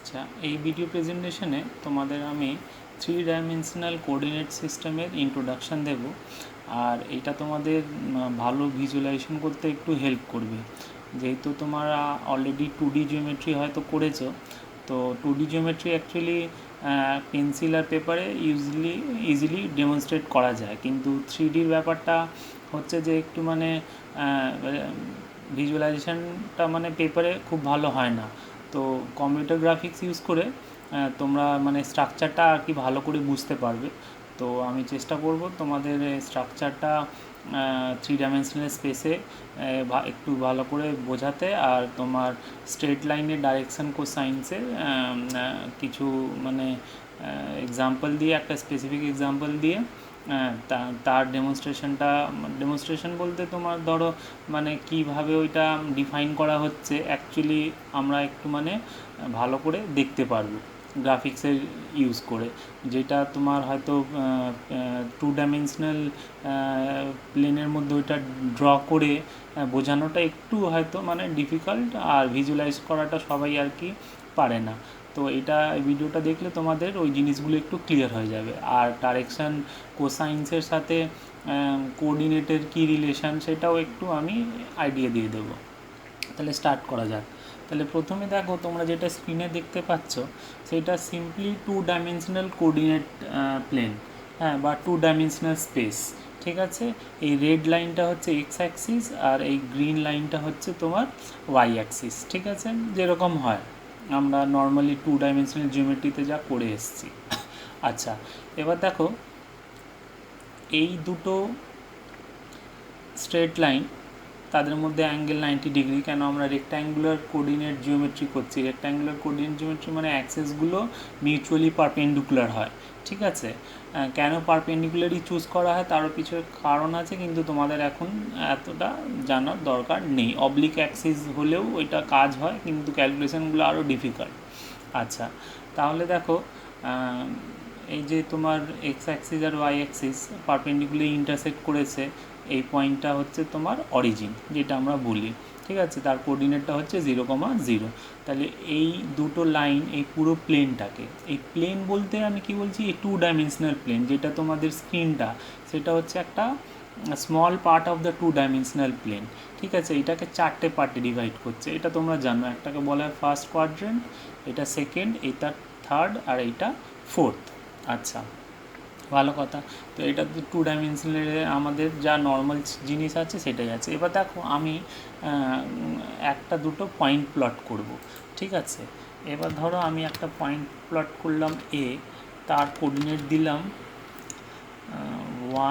আচ্ছা, এই ভিডিও প্রেজেন্টেশনে তোমাদের আমি 3 ডাইমেনশনাল কোঅর্ডিনেট সিস্টেমের ইন্ট্রোডাকশান দেব। আর এটা তোমাদের ভালো ভিজুয়ালাইজেশন করতে একটু হেল্প করবে, যেহেতু তোমরা অলরেডি 2D জিওমেট্রি হয়তো করেছো। তো 2D জিওমেট্রি অ্যাকচুয়ালি পেন্সিল আর পেপারে ইজিলি ডেমনস্ট্রেট করা যায়, কিন্তু 3Dর ব্যাপারটা হচ্ছে যে একটু ভিজুয়ালাইজেশনটা পেপারে খুব ভালো হয় না। তো কম্পিউটার গ্রাফিক্স ইউজ করে তোমরা স্ট্রাকচারটা আর কি ভালো করে বুঝতে পারবে। তো আমি চেষ্টা করব তোমাদের স্ট্রাকচারটা 3 ডাইমেনশনাল স্পেসে একটু ভালো করে বোঝাতে, আর তোমার স্ট্রেট লাইনের ডাইরেকশান কোসাইন্সের কিছু এক্সাম্পল দিয়ে, একটা স্পেসিফিক এক্সাম্পল দিয়ে তার ডেমনস্ট্রেশন বলতে তোমার ধরো কীভাবে ওইটা ডিফাইন করা হচ্ছে অ্যাকচুয়ালি আমরা একটু ভালো করে দেখতে পারবো গ্রাফিক্সের ইউজ করে, যেটা তোমার হয়তো 2 ডাইমেনশনাল প্লেনের মধ্যে ওইটা ড্র করে বোঝানোটা একটু হয়তো ডিফিকাল্ট, আর ভিজুয়ালাইজ করাটা সবাই আর কি পারে না। তো এটা ভিডিওটা দেখলে তোমাদের ওই জিনিসগুলো একটু ক্লিয়ার হয়ে যাবে। আর ডাইরেকশান কোসাইন্সের সাথে কোঅর্ডিনেটের কী রিলেশান সেটাও একটু আমি আইডিয়া দিয়ে দেবো। তাহলে স্টার্ট করা যাক। তাহলে প্রথমে দেখো, তোমরা যেটা স্ক্রিনে দেখতে পাচ্ছ সেটা সিম্পলি 2 ডাইমেনশনাল কোঅর্ডিনেট প্লেন, বা 2 ডাইমেনশনাল স্পেস। ঠিক আছে, এই রেড লাইনটা হচ্ছে এক্স অ্যাক্সিস আর এই গ্রিন লাইনটা হচ্ছে তোমার ওয়াই অ্যাক্সিস। ঠিক আছে, যেরকম হয় আমরা নর্মালি 2 ডাইমেনশনাল জিওমেট্রিতে যা করে এসেছি। আচ্ছা, এবার দেখো এই দুটো স্ট্রেট লাইন, তাদের মধ্যে অ্যাঙ্গেল 90 ডিগ্রি। কেন আমরা রেক্ট্যাঙ্গুলার কোঅর্ডিনেট জিওমেট্রি করছি? রেক্ট্যাঙ্গুলার কোঅর্ডিনেট জিওমেট্রি অ্যাক্সেসগুলো মিউচুয়ালি পারপেন্ডিকুলার হয়। ঠিক আছে, কেন পারপেন্ডিকুলারই চুজ করা হয় তারও পিছনে কারণ আছে, কিন্তু তোমাদের এখন এতটা জানার দরকার নেই। অবলিক অ্যাক্সিস হলেও ওইটা কাজ হয়, কিন্তু ক্যালকুলেশনগুলো আরও ডিফিকাল্ট। আচ্ছা, তাহলে দেখো এই যে তোমার এক্স অ্যাক্সিস আর ওয়াই অ্যাক্সিস পারপেন্ডিকুলারলি ইন্টারসেক্ট করেছে, এই পয়েন্টটা হচ্ছে তোমার অরিজিন, যেটা আমরা বলি। ঠিক আছে, তার কোঅর্ডিনেটটা হচ্ছে 0,0। তাহলে এই দুটো লাইন, এই পুরো প্লেনটাকে, এই প্লেন বলতে আমি কি বলছি, এই 2 ডাইমেনশনাল প্লেন যেটা তোমাদের স্ক্রিনটা, সেটা হচ্ছে একটা small part of the 2 dimensional plane. ঠিক আছে, এটাকে 4টে পার্টে ডিভাইড করছে, এটা তোমরা জানো। একটাকে বলা হয় ফার্স্ট কোয়াড্রেন্ট, এটা সেকেন্ড, এটা থার্ড, আর এইটা ফোর্থ। আচ্ছা, ভালো কথা। তো এটা তো 2 ডাইমেনশনাল আমাদের যা নর্মাল জিনিস আছে সেটাই আছে। এবার দেখো আমি একটা দুটো পয়েন্ট প্লট করব। ঠিক আছে, এবার ধরো আমি একটা পয়েন্ট প্লট করলাম এ, তার কোঅর্ডিনেট দিলাম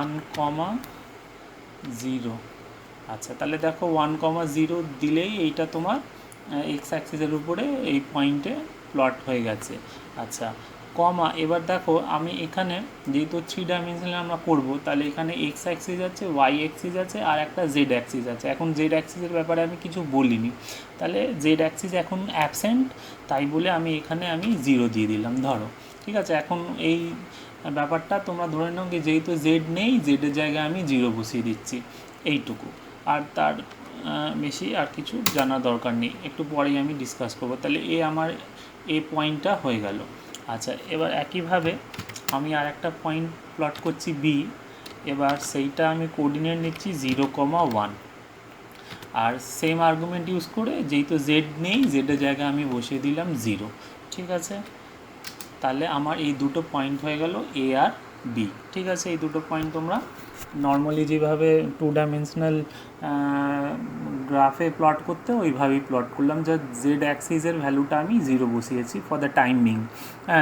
1,0। আচ্ছা, তাহলে দেখো 1,0 দিলেই এইটা তোমার এক্স অ্যাক্সিসের উপরে এই পয়েন্টে প্লট হয়ে গেছে। আচ্ছা, কমা, এবার দেখো আমি এখানে যেহেতু 3 ডাইমেনশনাল আমরা করব, তাহলে এখানে এক্স অ্যাক্সিস আছে, ওয়াই অ্যাক্সিস আছে, আর একটা জেড অ্যাক্সিস আছে। এখন জেড অ্যাক্সিসের ব্যাপারে আমি কিছু বলিনি, তাহলে জেড অ্যাক্সিস এখন অ্যাবসেন্ট, তাই বলে আমি এখানে 0 দিয়ে দিলাম ধরো। ঠিক আছে, এখন এই ব্যাপারটা তোমরা ধরে নাও কি যেহেতু জেড নেই, জেডের জায়গায় আমি 0 বসিয়ে দিচ্ছি, এইটুকু। আর তার বেশি আর কিছু জানার দরকার নেই, একটু পরেই আমি ডিসকাস করবো। তাহলে আমার এই পয়েন্টটা হয়ে গেল। আচ্ছা, এবার একইভাবে আমি আর একটা পয়েন্ট প্লট করছি বি। এবার সেইটা আমি কোঅর্ডিনেট নিচ্ছি 0,1, আর সেম আর্গুমেন্ট ইউজ করে যেহেতু জেড নেই, জেডের জায়গায় আমি বসিয়ে দিলাম 0। ঠিক আছে, তাহলে আমার এই দুটো পয়েন্ট হয়ে গেল এ আর বি। ঠিক আছে, এই দুটো পয়েন্ট তোমরা নর্মালি যেভাবে 2 ডাইমেনশনাল গ্রাফে প্লট করতে ওইভাবেই প্লট করলাম, যা জেড অ্যাক্সিসের ভ্যালুটা আমি 0 বসিয়েছি ফর দ্য টাইমিং।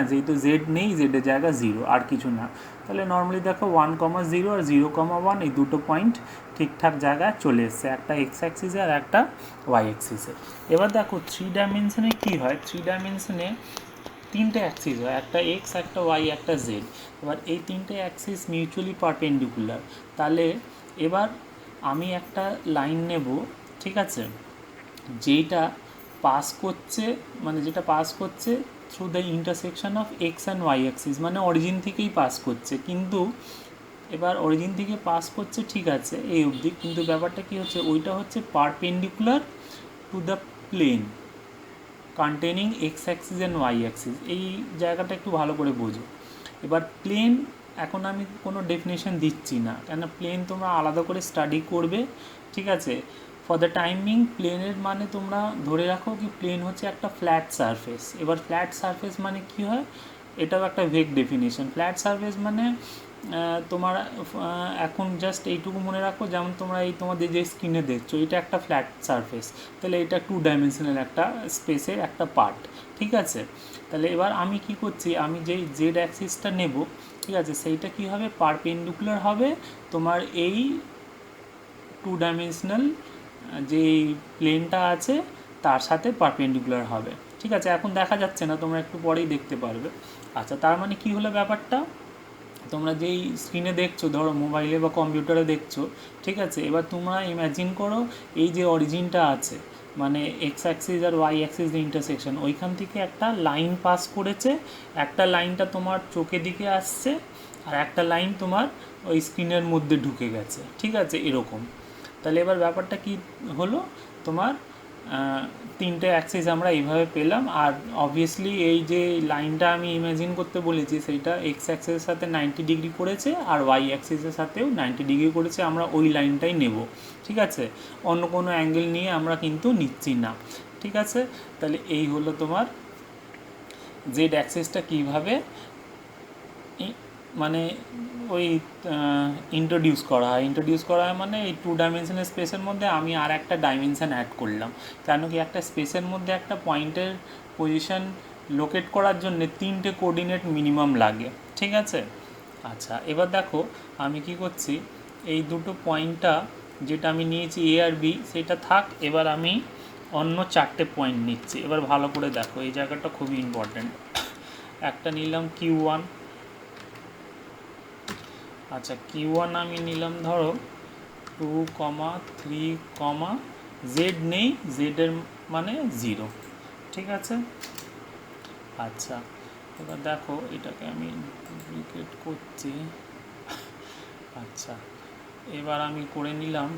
যেহেতু জেড নেই, জেডের জায়গা 0, আর কিছু না। তাহলে নর্মালি দেখো 1,0 আর 0,1 এই দুটো পয়েন্ট ঠিকঠাক জায়গায় চলে এসছে, একটা এক্স অ্যাক্সিসে আর একটা ওয়াই অ্যাক্সিসে। এবার দেখো 3 ডাইমেনশনে কী হয়, 3 ডাইমেনশনে 3টে অ্যাক্সিস হয়, একটা এক্স, একটা ওয়াই, একটা জেড। এবার এই 3টে অ্যাক্সিস মিউচুয়ালি পারপেন্ডিকুলার। তাহলে এবার আমি একটা লাইন নেব, ঠিক আছে, যেটা পাস করছে through the intersection of X and Y axis, origin থেকেই পাস করছে। কিন্তু এবার অরিজিন থেকে পাস করছে, ঠিক আছে, এই অবধি, কিন্তু ব্যাপারটা কী হচ্ছে, ওইটা হচ্ছে perpendicular to the plane. Containing X axis and Y axis, এই জায়গাটা একটু ভালো করে বোঝো। এবার প্লেন এখন আমি কোনো ডেফিনেশন দিচ্ছি না, কেন প্লেন তোমরা আলাদা করে স্টাডি করবে, ঠিক আছে। ফর দ্য টাইমিং প্লেনের মানে তোমরা ধরে রাখো কি প্লেন হচ্ছে একটা ফ্ল্যাট সারফেস। এবার ফ্ল্যাট সারফেস মানে কি হয়, এটাও একটা ভেগ ডেফিনেশন। ফ্ল্যাট সারফেস মানে তোমার এখন জাস্ট এইটুকু মনে রাখো, যেমন তোমরা এই তোমাদের যে স্ক্রিনে দেখছো এটা একটা ফ্ল্যাট সারফেস, তাহলে এটা 2 ডাইমেনশনাল একটা স্পেসের একটা পার্ট, ঠিক আছে। তাহলে এবার আমি কি করছি, আমি যেই জেড অ্যাক্সিসটা নেব, ঠিক আছে, সেইটা কি হবে, পারপেন্ডিকুলার হবে তোমার এই 2 ডাইমেনশনাল যে প্লেনটা আছে তার সাথে পারপেন্ডিকুলার হবে, ঠিক আছে। এখন দেখা যাচ্ছে না, তোমরা একটু পরেই দেখতে পারবে। আচ্ছা, তার মানে কি হলো ব্যাপারটা, তোমরা যেই স্ক্রিনে দেখছো, ধরো মোবাইলে বা কম্পিউটারে দেখছো, ঠিক আছে। এবার তোমরা ইম্যাজিন করো এই যে অরিজিনটা আছে, মানে এক্স অ্যাক্সিস আর ওয়াই অ্যাক্সিস যে ইন্টারসেকশন, ওইখান থেকে একটা লাইন পাস করেছে, একটা লাইনটা তোমার চোখের দিকে আসছে আর একটা লাইন তোমার ওই স্ক্রিনের মধ্যে ঢুকে গেছে, ঠিক আছে, এরকম। তাহলে এবার ব্যাপারটা কি হলো, তোমার তিনটে অ্যাক্সিস আমরা এইভাবে পেলাম। আর অবভিয়াসলি এই যে লাইনটা আমি ইমাজিন করতে বলেছি সেইটা এক্স অ্যাক্সিসের সাথে 90 ডিগ্রি করেছে আর ওয়াই অ্যাক্সিসের সাথেও 90 ডিগ্রি করেছে, আমরা ওই লাইনটাই নেব, ঠিক আছে। অন্য কোনো অ্যাঙ্গেল নিয়ে আমরা কিন্তু নিচ্ছি না, ঠিক আছে। তাহলে এই হলো তোমার জেড অ্যাক্সিসটা কীভাবে মানে ওই ইন্ট্রোডিউস করা হয় মানে এই 2 ডাইমেনশনাল স্পেসের মধ্যে আমি আর একটা ডাইমেনশান অ্যাড করলাম, কেন কি একটা স্পেসের মধ্যে একটা পয়েন্টের পজিশন লোকেট করার জন্য 3টে কোঅর্ডিনেট মিনিমাম লাগে, ঠিক আছে। আচ্ছা, এবার দেখো আমি কি করছি, এই দুটো পয়েন্টটা যেটা আমি নিয়েছি এ আর বি সেটা থাক, এবার আমি অন্য 4টে পয়েন্ট নিচ্ছি। এবার ভালো করে দেখো, এই জায়গাটা খুবই ইম্পর্ট্যান্ট। একটা নিলাম Q1, আচ্ছা Q1 আমি নিলাম ধরো 2,3, জেড নেই, জেডের মানে 0, ঠিক আছে। আচ্ছা, এবার দেখো এটাকে আমি ডুপ্লিকেট করছি। আচ্ছা, এবার আমি করে নিলাম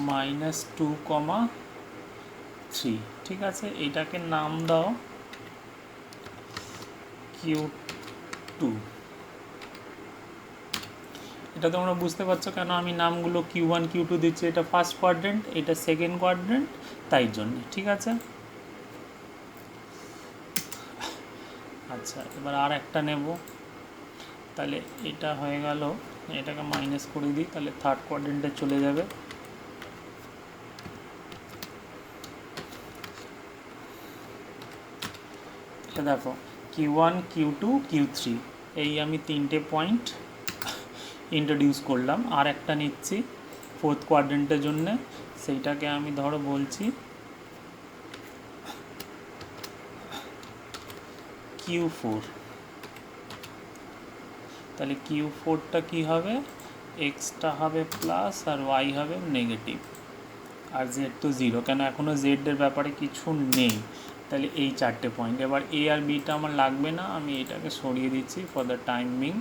-2,3, ঠিক আছে। এটাকে নাম দাও Q2। এটা তোমরা বুঝতে পারছো কেন আমি নামগুলো Q1 Q2 দিচ্ছি, এটা ফার্স্ট কোয়াড্রেন্ট, এটা সেকেন্ড কোয়াড্রেন্ট, তাই জন্য, ঠিক আছে। আচ্ছা, এবার আর একটা নেব, তাহলে এটা হয়ে গেল, এটাকে মাইনাস করে দিই, তাহলে থার্ড কোয়াড্রেন্টে চলে যাবে। এটা দেখো Q1 Q2 Q3, এই আমি 3টে পয়েন্ট ইন্ট্রোডিউস করলাম। আর একটা নিচ্ছি ফোর্থ কোয়াড্রেন্টের জন্য, সেইটাকে আমি ধরো বলছি Q4। তাহলে Q4টা কি হবে, এক্সটা হবে প্লাস আর ওয়াই হবে নেগেটিভ, আর জেড তো 0, কেন এখনও জেডের ব্যাপারে কিছু নেই। তাহলে এই 4টে পয়েন্ট। এবার এ আর বিটা আমার লাগবে না, আমি এটাকে সরিয়ে দিচ্ছি ফর দ্য টাইমিং,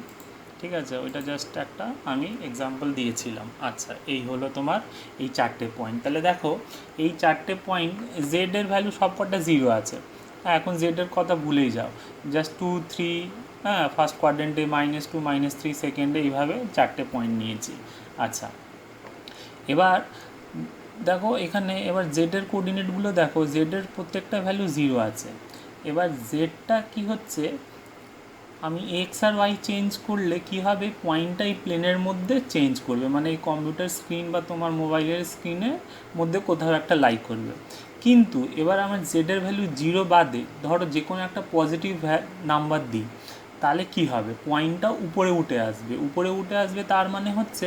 ঠিক আছে। ওইটা জাস্ট একটা আমি এক্সাম্পল দিয়েছিলাম। আচ্ছা, এই হলো তোমার এই 4টে পয়েন্ট। তাহলে দেখো এই 4টে পয়েন্ট জেডের ভ্যালু সবকটা 0 আছে। হ্যাঁ, এখন জেডের কথা ভুলেই যাও, জাস্ট 2, 3, হ্যাঁ, ফার্স্ট কোয়াড্রেন্টে -2, -3 সেকেন্ডে, এইভাবে 4টে পয়েন্ট নিয়েছি। আচ্ছা, এবার দেখো এখানে এবার জেডের কোঅর্ডিনেটগুলো দেখো, জেডের প্রত্যেকটা ভ্যালু 0 আছে। এবার জেডটা কি হচ্ছে, আমি এক্স আর ওয়াই চেঞ্জ করলে কি হবে, পয়েন্টটা এই প্লেনের মধ্যে চেঞ্জ করবে, মানে এই কম্পিউটার স্ক্রিন বা তোমার মোবাইলের স্ক্রিনের মধ্যে কোথাও একটা লাই করবে। কিন্তু এবার আমার জেডের ভ্যালু 0 বাদে ধরো যে কোনো একটা পজিটিভ নাম্বার দিই, তাহলে কি হবে, পয়েন্টটা উপরে উঠে আসবে, তার মানে হচ্ছে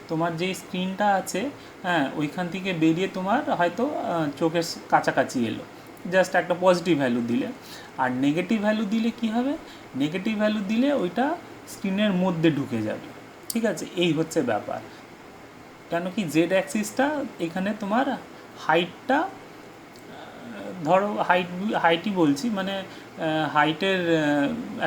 তোমার যে স্ক্রিনটা আছে, হ্যাঁ, ওইখান থেকে বেরিয়ে তোমার হয়তো চোখের কাছাকাছি এলো, জাস্ট একটা পজিটিভ ভ্যালু দিলে। আর নেগেটিভ ভ্যালু দিলে কি হবে, নেগেটিভ ভ্যালু দিলে ওইটা স্ক্রিনের মধ্যে ঢুকে যাবে, ঠিক আছে। এই হচ্ছে ব্যাপার, কেন কি জেড অ্যাক্সিসটা এখানে তোমার হাইটটা ধরো হাইটই বলছি, মানে হাইটের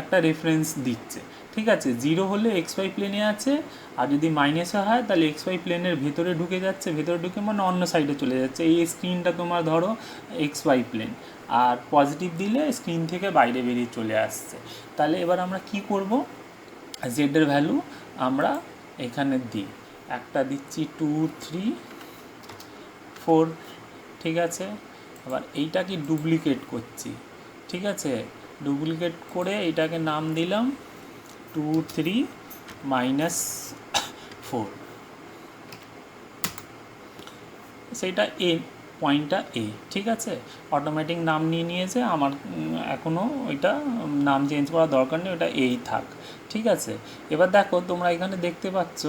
একটা রেফারেন্স দিচ্ছে, ঠিক আছে। 0 হলে এক্স ওয়াই প্লেনে আছে, আর যদি মাইনাসে হয় তাহলে এক্স ওয়াই প্লেনের ভেতরে ঢুকে যাচ্ছে, ভেতরে ঢুকে মানে অন্য সাইডে চলে যাচ্ছে। এই স্ক্রিনটা তোমার ধরো এক্স ওয়াই প্লেন, আর পজিটিভ দিলে স্ক্রিন থেকে বাইরে বেরিয়ে চলে আসছে। তাহলে এবার আমরা কি করব, জেডের ভ্যালু আমরা এখানে দিই, একটা দিচ্ছি 2 3 4, ঠিক আছে। আবার এইটাকে ডুপ্লিকেট করছি, ঠিক আছে। ডুপ্লিকেট করে এইটাকে নাম দিলাম 2 3 -4, সেইটা এ, পয়েন্টটা এ, ঠিক আছে। অটোমেটিক নাম নিয়ে নিয়েছে, আমার এখনও ওইটা নাম চেঞ্জ করার দরকার নেই, ওটা এই থাক, ঠিক আছে। এবার দেখো তোমরা এখানে দেখতে পাচ্ছ,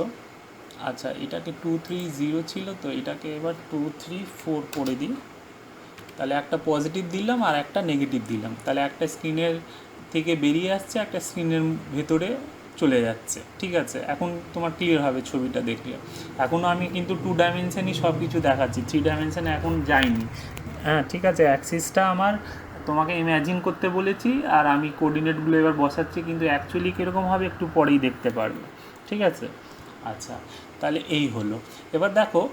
আচ্ছা এটাকে 2 3 0 ছিল, তো এটাকে এবার 2 3 4 করে দিই। তাহলে একটা পজিটিভ দিলাম আর একটা নেগেটিভ দিলাম, তাহলে একটা স্ক্রিনের থেকে বেরিয়ে আসছে, একটা স্ক্রিনের ভেতরে চলে যাচ্ছে, ঠিক আছে। এখন তোমার ক্লিয়ার হবে ছবিটা দেখলে। এখনও আমি কিন্তু 2 ডাইমেনশনই সব কিছু দেখাচ্ছি, 3 ডাইমেনশনে এখন যাইনি, হ্যাঁ ঠিক আছে। অ্যাক্সিসটা আমার তোমাকে ইম্যাজিন করতে বলেছি, আর আমি কোঅর্ডিনেটগুলো এবার বসাচ্ছি, কিন্তু অ্যাকচুয়ালি কীরকম হবে একটু পরেই দেখতে পারবে, ঠিক আছে। আচ্ছা তাহলে এই হলো। এবার দেখো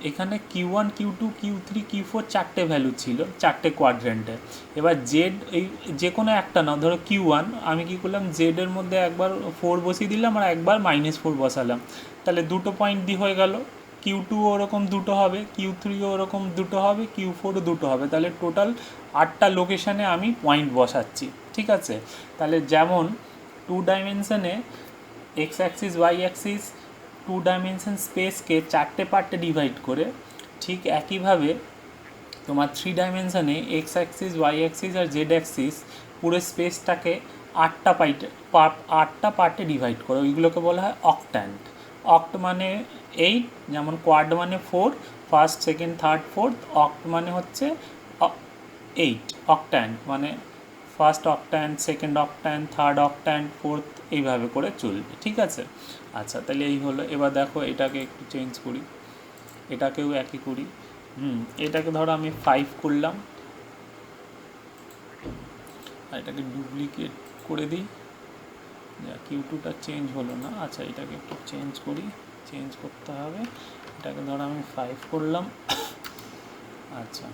এখানে Q1 Q2 Q3 Q4 চারটে ভ্যালু ছিল, চারটে কোয়াড্রেন্টে। এবার জেড এই যে কোনো একটা না, ধরো Q1 আমি কি করলাম, জেডের মধ্যে একবার 4 বসিয়ে দিলাম আর একবার -4 বসালাম, তাহলে দুটো পয়েন্ট দিয়ে হয়ে গেল। Q2 ওরকম দুটো হবে, Q3 ওরকম দুটো হবে, Q4ও দুটো হবে, তাহলে টোটাল 8টা লোকেশানে আমি পয়েন্ট বসাচ্ছি, ঠিক আছে। তাহলে যেমন 2 ডাইমেনশনে X axis Y axis 2 dimension স্পেসকে 4টে পার্টে ডিভাইড করে, ঠিক একইভাবে তোমার 3 ডাইমেনশনে এক্স অ্যাক্সিস ওয়াই অ্যাক্সিস আর জেড অ্যাক্সিস পুরো স্পেসটাকে 8টা পার্টে ডিভাইড করে, ওইগুলোকে বলা হয় অক্ট্যান্ট। অক্ট মানে 8, যেমন কোয়াড মানে 4, ফার্স্ট সেকেন্ড থার্ড ফোর্থ, অক্ট মানে হচ্ছে 8, অক্ট্যান্ট মানে ফার্স্ট অক্ট্যান্ট, সেকেন্ড অক্ট্যান্ট, থার্ড অক্ট্যান্ট, ফোর্থ, এইভাবে করে চলবে, ঠিক আছে। আচ্ছা তাহলে এই হলো। এবার দেখো এটাকে একটু চেঞ্জ করি, এটাকেও একই করি, এটাকে ধরো আমি 5 করলাম, আর এটাকে ডুপ্লিকেট করে দিই, Q2টা চেঞ্জ হলো না। আচ্ছা এটাকে একটু চেঞ্জ করি, চেঞ্জ করতে হবে। এটাকে ধরো আমি 5 করলাম, আচ্ছা,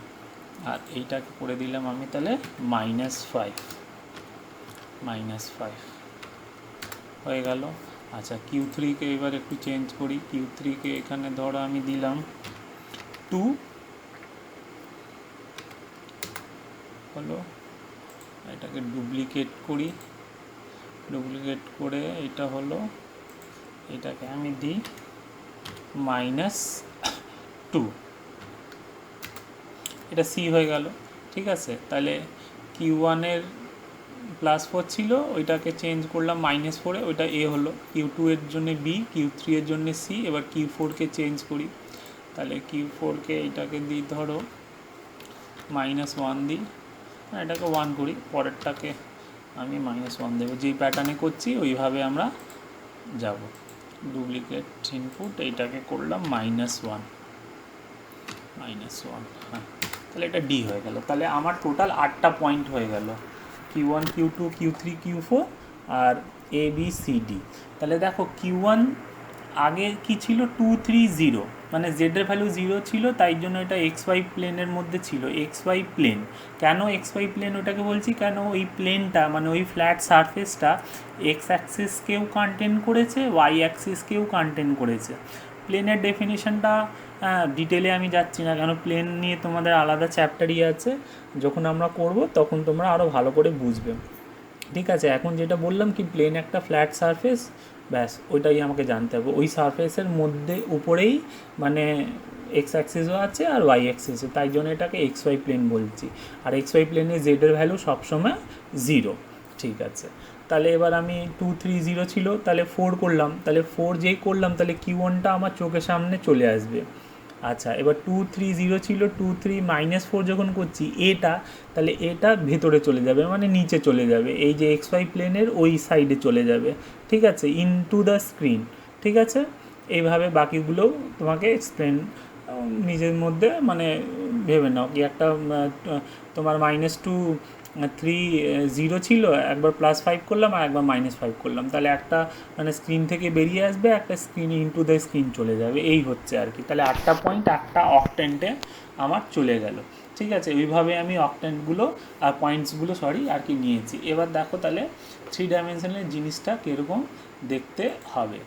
আর এইটাকে করে দিলাম আমি তাহলে -5 হয়ে গেল। আচ্ছা Q3কে এবার একটু চেঞ্জ করি, Q3কে এখানে ধরো আমি দিলাম 2 হলো। এটাকে ডুপ্লিকেট করি, ডুপ্লিকেট করে এটা হলো, এটাকে আমি দিই -2, এটা সি হয়ে গেল, ঠিক আছে। তাহলে Q1-এর +4 ছিল, ওইটাকে চেঞ্জ করলাম -4-এ, ওইটা এ হলো। Q2 এর জন্য বি, Q3 এর জন্য সি। এবার Q4কে চেঞ্জ করি, তাহলে Q4কে এইটাকে দিই ধরো -1 দিই, এটাকে 1 করি, পরেরটাকে আমি -1 দেবো। যেই প্যাটার্নে করছি ওইভাবে আমরা যাব। ডুপ্লিকেট ইনপুট, এইটাকে করলাম -1, হ্যাঁ, তাহলে এটা ডি হয়ে গেল। তাহলে আমার টোটাল 8টা পয়েন্ট হয়ে গেল, Q1 Q2 Q3 Q4 R A B C D. তাহলে দেখো Q1 আগে কি ছিল, 2 3 0, মানে জেডের ভ্যালু 0 ছিল, তাই জন্য এটা এক্স ওয়াই প্লেনের মধ্যে ছিল, এক্স ওয়াই প্লেন। কেন এক্স ওয়াই প্লেন ওটাকে বলছি, কেন ওই প্লেনটা মানে ওই ফ্ল্যাট সারফেসটা এক্স অ্যাক্সিসকেও কন্টেন করেছে, ওয়াই অ্যাক্সিসকেও কন্টেন করেছে। প্লেনের ডেফিনিশনটা ডিটেলে আমি যাচ্ছি না, কেন প্লেন নিয়ে তোমাদের আলাদা চ্যাপ্টারই আছে, যখন আমরা করব তখন তোমরা আরও ভালো করে বুঝবে, ঠিক আছে। এখন যেটা বললাম কি, প্লেন একটা ফ্ল্যাট সারফেস, ব্যাস ওইটাই আমাকে জানতে হবে। ওই সারফেসের মধ্যে উপরেই মানে এক্স অ্যাক্সিসও আছে আর ওয়াই অ্যাক্সিসও, তাই জন্য এটাকে এক্স ওয়াই প্লেন বলছি। আর এক্স ওয়াই প্লেনে জেডের ভ্যালু সবসময় 0, ঠিক আছে। তাহলে এবার আমি 2 3 0 ছিল, তাহলে 4 করলাম, তাহলে 4 যেই করলাম তাহলে Q1টা আমার চোখের সামনে চলে আসবে। আচ্ছা এবার 2 3 0 ছিল, 2 3 -4 যখন করছি এটা, তাহলে এটা ভেতরে চলে যাবে, মানে নিচে চলে যাবে, এই যে এক্স ওয়াই প্লেনের ওই সাইডে চলে যাবে, ঠিক আছে, ইনটু দ্য স্ক্রিন, ঠিক আছে। এইভাবে বাকিগুলোও তোমাকে এক্সপ্লেন নিজের মধ্যে মানে ভেবে নাও কি একটা তোমার -2 3 0 ছিল, একবার +5 করলাম আর একবার -5 করলাম, তাহলে একটা মানে স্ক্রিন থেকে বেরিয়ে আসবে, একটা স্ক্রিন ইনটু দ্য স্ক্রিন চলে যাবে, এই হচ্ছে আর কি। তাহলে 8টা পয়েন্ট 8টা অকটেন্টে আমার চলে গেল। ঠিক আছে, ওইভাবে আমি অকটেন্টগুলো আর পয়েন্টসগুলো আর কি নিয়েছি। এবার দেখো তাহলে 3 ডাইমেনশনের জিনিসটা কীরকম দেখতে হবে।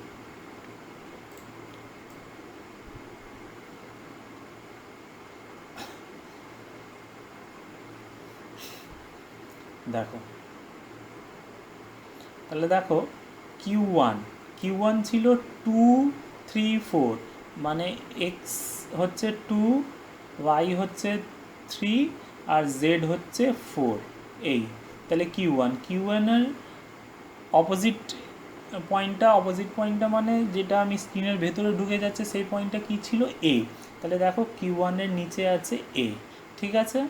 দেখো তাহলে দেখো Q1 ছিল 2 3 4, মানে x হচ্ছে 2, y হচ্ছে 3 আর z হচ্ছে 4, এই তাহলে Q1 এর অপোজিট পয়েন্টটা মানে যেটা আমি স্ক্রিনের ভেতরে ঢুকে যাচ্ছে সেই পয়েন্টটা কী ছিল, a। তাহলে দেখো Q1 এর নিচে আছে a। ঠিক আছে,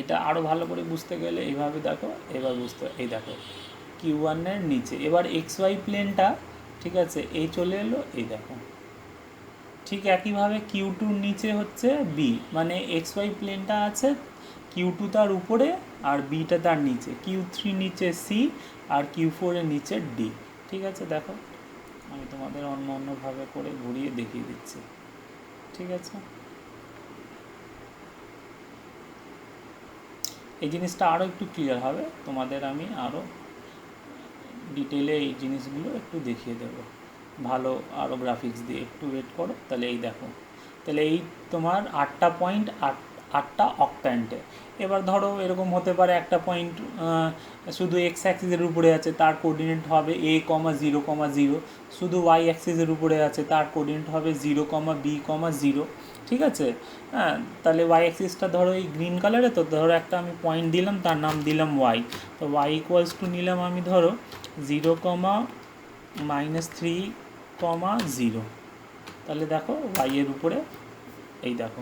এটা আরও ভালো করে বুঝতে গেলে এইভাবে দেখো, এবার বুঝতে এই দেখো Q1 এর নিচে, এবার XY প্লেনটা ঠিক আছে এই চলে এলো, এই দেখো ঠিক একইভাবে Q2 নিচে হচ্ছে B, মানে XY প্লেনটা আছে Q2 তার উপরে আর Bটা তার নিচে, Q3 নিচে C আর Q4 এর নিচে D। ঠিক আছে, দেখো আমি তোমাদের অন্যভাবে করে ঘুরিয়ে দেখিয়ে দিচ্ছি। ঠিক আছে, এই জিনিসটা আরও একটু ক্লিয়ার হবে তোমাদের, আমি আরও ডিটেলে এই জিনিসগুলো একটু দেখিয়ে দেবো ভালো, আরও গ্রাফিক্স দিয়ে। একটু ওয়েট করো, তাহলে এই দেখো, তাহলে এই তোমার 8টা পয়েন্ট 8টা অকট্যান্টে। এবার ধরো এরকম হতে পারে একটা পয়েন্ট শুধু এক্স অ্যাক্সিসের উপরে আছে, তার কোঅর্ডিনেট হবে a,0,0, শুধু ওয়াই অ্যাক্সিসের উপরে আছে, তার কোঅর্ডিনেট হবে 0,b,0। ঠিক আছে, হ্যাঁ, তাহলে ওয়াই অ্যাক্সিসটা ধরো এই গ্রিন কালারে, তো ধরো একটা আমি পয়েন্ট দিলাম, তার নাম দিলাম ওয়াই। তো ওয়াই ইকুয়ালস টু নিলাম আমি ধরো 0,-3,0। তাহলে দেখো ওয়াই এর উপরে এই দেখো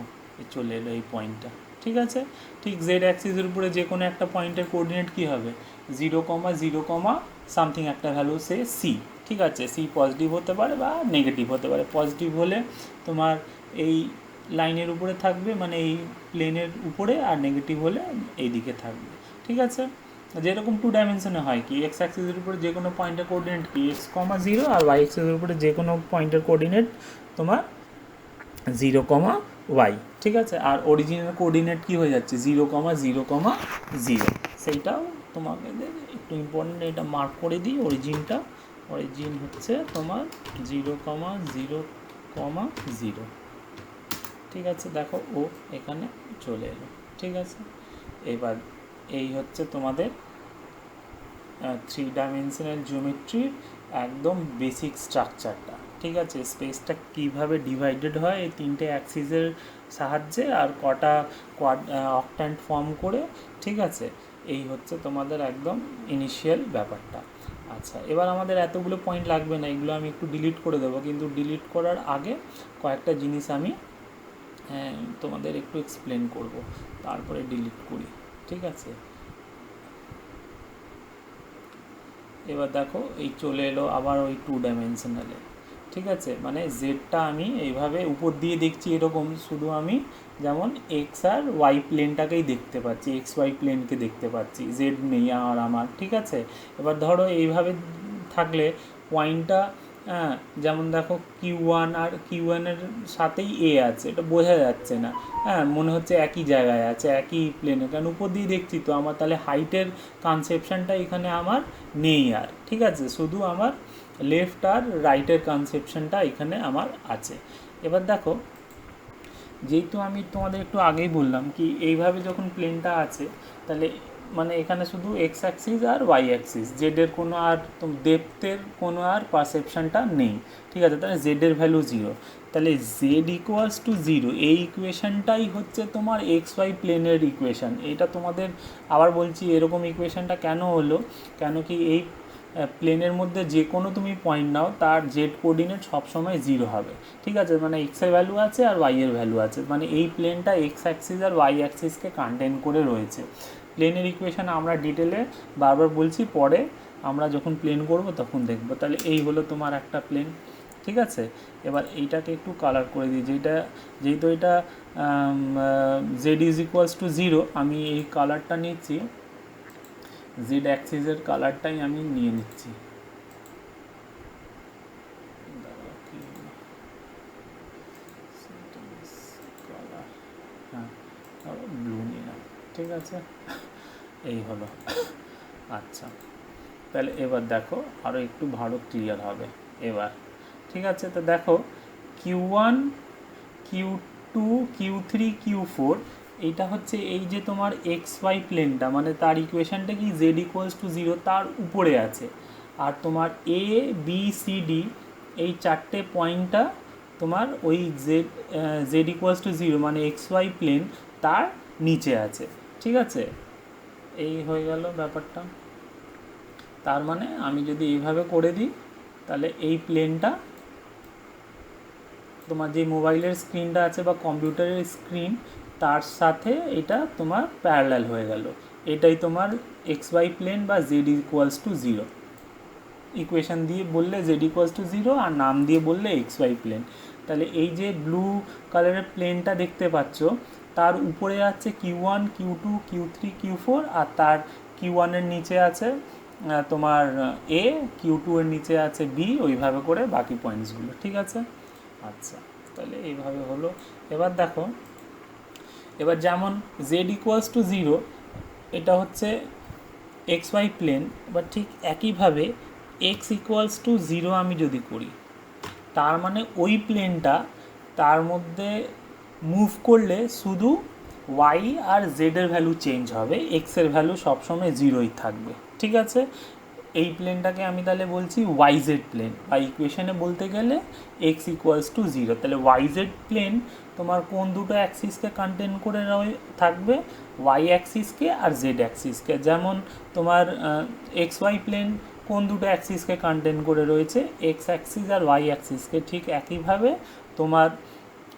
চলে এলো এই পয়েন্টটা। ঠিক আছে, ঠিক জেড অ্যাক্সিসের উপরে যে কোনো একটা পয়েন্টের কোঅর্ডিনেট কী হবে, 0,0, সামথিং একটা ভ্যালু সে সি। ঠিক আছে, সি পজিটিভ হতে পারে বা নেগেটিভ হতে পারে। পজিটিভ হলে তোমার এই লাইনের উপরে থাকবে, মানে এই প্লেনের উপরে, আর নেগেটিভ হলে এই দিকে থাকবে। ঠিক আছে, যেরকম 2 ডাইমেনশনে হয় কি, এক্স অ্যাক্সিসের উপরে যে কোনো পয়েন্টের কোঅর্ডিনেট কি x,0, আর ওয়াই অ্যাক্সিসের উপরে যে কোনো পয়েন্টের কোঅর্ডিনেট তোমার 0,y। ঠিক আছে, আর অরিজিনাল কোঅর্ডিনেট কী হয়ে যাচ্ছে 0,0,0। সেইটাও তোমাকে একটু ইম্পর্টেন্ট, এটা মার্ক করে দিই। অরিজিন হচ্ছে তোমার 0,0,0। ঠিক আছে, দেখো ও এখানে চলে এলো। ঠিক আছে, এবার এই হচ্ছে তোমাদের 3 ডাইমেনশনাল জিওমেট্রির একদম বেসিক স্ট্রাকচারটা। ঠিক আছে, স্পেসটা কীভাবে ডিভাইডেড হয় এই 3টে অ্যাক্সিসের সাহায্যে, আর কটা অকট্যান্ট ফর্ম করে। ঠিক আছে, এই হচ্ছে তোমাদের একদম ইনিশিয়াল ব্যাপারটা। আচ্ছা, এবার আমাদের এতগুলো পয়েন্ট লাগবে না, এগুলো আমি একটু ডিলিট করে দেবো, কিন্তু ডিলিট করার আগে কয়েকটা জিনিস আমি তোমাদের একটু এক্সপ্লেন করব, তারপরে ডিলিট করি। ঠিক আছে, এবার দেখো এই চলে এলো আবার ওই 2 ডাইমেনশনালে। ঠিক আছে, মানে জেডটা আমি এইভাবে উপর দিয়ে দেখছি এরকম, শুধু আমি যেমন এক্স আর ওয়াই প্লেনটাকেই দেখতে পাচ্ছি, এক্স ওয়াই প্লেনকে দেখতে পাচ্ছি, জেড নেই আর আমার। ঠিক আছে, এবার ধরো এইভাবে থাকলে পয়েন্টটা, হ্যাঁ, যেমন দেখো Q1 আর Q1-এর সাথেই এ আছে, এটা বোঝা যাচ্ছে না, হ্যাঁ, মনে হচ্ছে একই জায়গায় আছে, একই প্লেনে, কারণ উপর দিয়ে দেখছি তো আমার, তাহলে হাইটের কনসেপশানটা এখানে আমার নেই আর। ঠিক আছে, শুধু আমার লেফট আর রাইটের কনসেপশনটা এখানে আমার আছে। এবার দেখো, যেহেতু আমি তোমাদের একটু আগেই বললাম কি এইভাবে যখন প্লেনটা আছে, তাহলে মানে এখানে শুধু এক্স অ্যাক্সিস আর ওয়াই অ্যাক্সিস, জেডের কোনো আর ডেপথের কোনো আর পারসেপশনটা নেই। ঠিক আছে, তাহলে জেডের ভ্যালু 0, তাহলে জেড ইকুয়ালস টু 0, এই ইকুয়েশনটাই হচ্ছে তোমার এক্স ওয়াই প্লেনের ইকুয়েশন। এটা তোমাদের আবার বলছি, এরকম ইকুয়েশনটা কেন হলো, কেন কি এই প্লেনের মধ্যে যে কোনো তুমি পয়েন্ট নাও, তার জেড কোঅর্ডিনেট সবসময় 0 হবে। ঠিক আছে, মানে এক্সের ভ্যালু আছে আর ওয়াইয়ের ভ্যালু আছে, মানে এই প্লেনটা এক্স অ্যাক্সিস আর ওয়াই অ্যাক্সিসকে কন্টেইন করে রয়েছে। প্লেনের ইকুয়েশন আমরা ডিটেলে বারবার বলছি, পরে আমরা যখন প্লেন করব তখন দেখব। তাহলে এই হলো তোমার একটা প্লেন। ঠিক আছে। এবার এইটাকে একটু কালার করে দিই, যেহেতু এটা জেড ইজ ইকুয়ালস টু 0, আমি এই কালারটা নিচ্ছি, জেড অ্যাক্সিসের কালারটাই আমি নিয়ে নিচ্ছি। হ্যাঁ, ব্লু নিলাম, ঠিক আছে, এই হলো। আচ্ছা, তাহলে এবার দেখো আরও একটু ভালো ক্লিয়ার হবে এবার, ঠিক আছে। তো দেখো Q1, Q2, Q3, Q4, এইটা হচ্ছে এই যে তোমার এক্স ওয়াই প্লেনটা, মানে তার ইকুয়েশানটা কি জেড ইকুয়ালস টু 0 তার উপরে আছে, আর তোমার এ বি সি ডি এই চারটে পয়েন্টটা তোমার ওই জেড ইকুয়ালস টু 0 মানে এক্স ওয়াই প্লেন তার নিচে আছে, ঠিক আছে। এই হয়ে গেল ব্যাপারটা। তার মানে আমি যদি এইভাবে করে দিই, তাহলে এই প্লেনটা তোমার যে মোবাইলের স্ক্রিনটা আছে বা কম্পিউটারের স্ক্রিন, তার সাথে এটা তোমার প্যারালাল হয়ে গেল। এটাই তোমার এক্স ওয়াই প্লেন বা জেড ইকুয়ালস টু 0। ইকুয়েশান দিয়ে বললে জেড ইকুয়ালস টু 0, আর নাম দিয়ে বললে এক্স ওয়াই প্লেন। তাহলে এই যে ব্লু কালারের প্লেনটা দেখতে পাচ্ছ, তার উপরে আছে Q1, Q2, Q3, Q4, আর তার Q1 এর নিচে আছে তোমার এ, Q2 এর নিচে আছে বি, ওইভাবে করে বাকি পয়েন্টসগুলো, ঠিক আছে। আচ্ছা, তাহলে এইভাবে হলো। এবার দেখো, এবার যেমন জেড ইকুয়ালস টু 0, এটা হচ্ছে এক্স ওয়াই প্লেন, এবার ঠিক একইভাবে এক্স ইকুয়ালস টু 0 আমি যদি করি, তার মানে ওই প্লেনটা তার মধ্যে মুভ করলে শুধু ওয়াই আর জেডের ভ্যালু চেঞ্জ হবে, এক্সের ভ্যালু সবসময় 0ই থাকবে, ঠিক আছে। এই প্লেনটাকে আমি তাহলে বলছি ওয়াই জেড প্লেন, বা ইকুয়েশনে বলতে গেলে এক্স ইকুয়ালস টু 0। তাহলে ওয়াই জেড প্লেন তোমার কোন দুটো অ্যাক্সিসকে কন্টেন করে থাকবে, ওয়াই অ্যাক্সিসকে আর জেড অ্যাক্সিসকে। যেমন তোমার এক্স ওয়াই প্লেন কোন দুটো অ্যাক্সিসকে কন্টেন করে রয়েছে, এক্স অ্যাক্সিস আর ওয়াই অ্যাক্সিসকে। ঠিক একইভাবে তোমার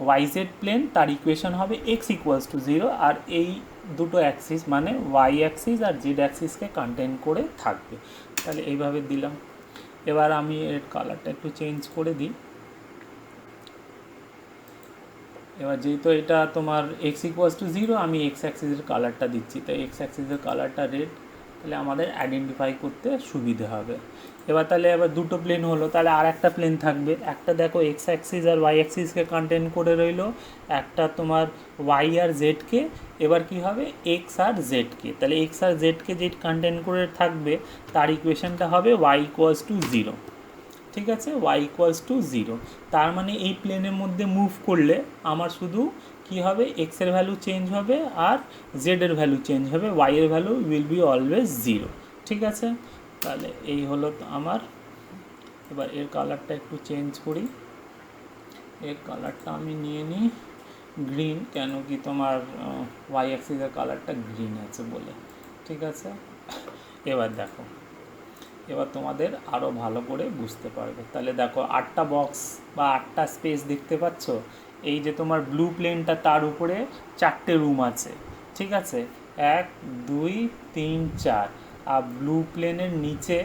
ওয়াই জেড প্লেন, তার ইকুয়েশন হবে এক্স ইকুয়ালস টু 0, আর এই দুটো অ্যাক্সিস মানে ওয়াই অ্যাক্সিস আর জেড অ্যাক্সিসকে কন্টেন করে থাকবে। তাহলে এইভাবে দিলাম। এবার আমি এর কালারটা একটু চেঞ্জ করে দিই। এবার যেহেতু এটা তোমার এক্স ইকুয়ালস টু 0, আমি এক্স অ্যাক্সিসের কালারটা দিচ্ছি, তাই এক্স অ্যাক্সিসের কালারটা রেড, তাহলে আমাদের আইডেন্টিফাই করতে সুবিধে হবে। এবার তাহলে এবার দুটো প্লেন হলো, তাহলে আর একটা প্লেন থাকবে, একটা দেখো এক্স অ্যাক্সিস আর ওয়াই অ্যাক্সিসকে কন্টেন করে রইলো, একটা তোমার ওয়াই আর জেডকে। এবার কি হবে, এক্স আর জেডকে। তাহলে এক্স আর জেডকে যে কন্টেন করে থাকবে, তার ইকুয়েশনটা হবে ওয়াই ইকুয়ালস টু 0, ঠিক আছে, ওয়াই ইকুয়ালস টু 0। তার মানে এই প্লেনের মধ্যে মুভ করলে আমার শুধু কি হবে, এক্সের ভ্যালু চেঞ্জ হবে আর জেডের ভ্যালু চেঞ্জ হবে, ওয়াইয়ের ভ্যালু উইল বি অলওয়েজ 0, ঠিক আছে। তাহলে এই হলো আমার। এবার এর কালারটা একটু চেঞ্জ করি, এর কালারটা আমি নিয়ে নিই গ্রিন, কেন কি তোমার ওয়াই অ্যাক্সিসের কালারটা গ্রিন আছে বলে, ঠিক আছে। এবার দেখো, এবার তোমাদের আরও ভালো করে বুঝতে পারবে। তাহলে দেখো 8টা বক্স বা 8টা স্পেস দেখতে পাচ্ছ, এই যে তোমার ব্লু প্লেনটা, তার উপরে 4টে রুম আছে, ঠিক আছে, 1 2 3 4, আর ব্লু প্লেনের নিচে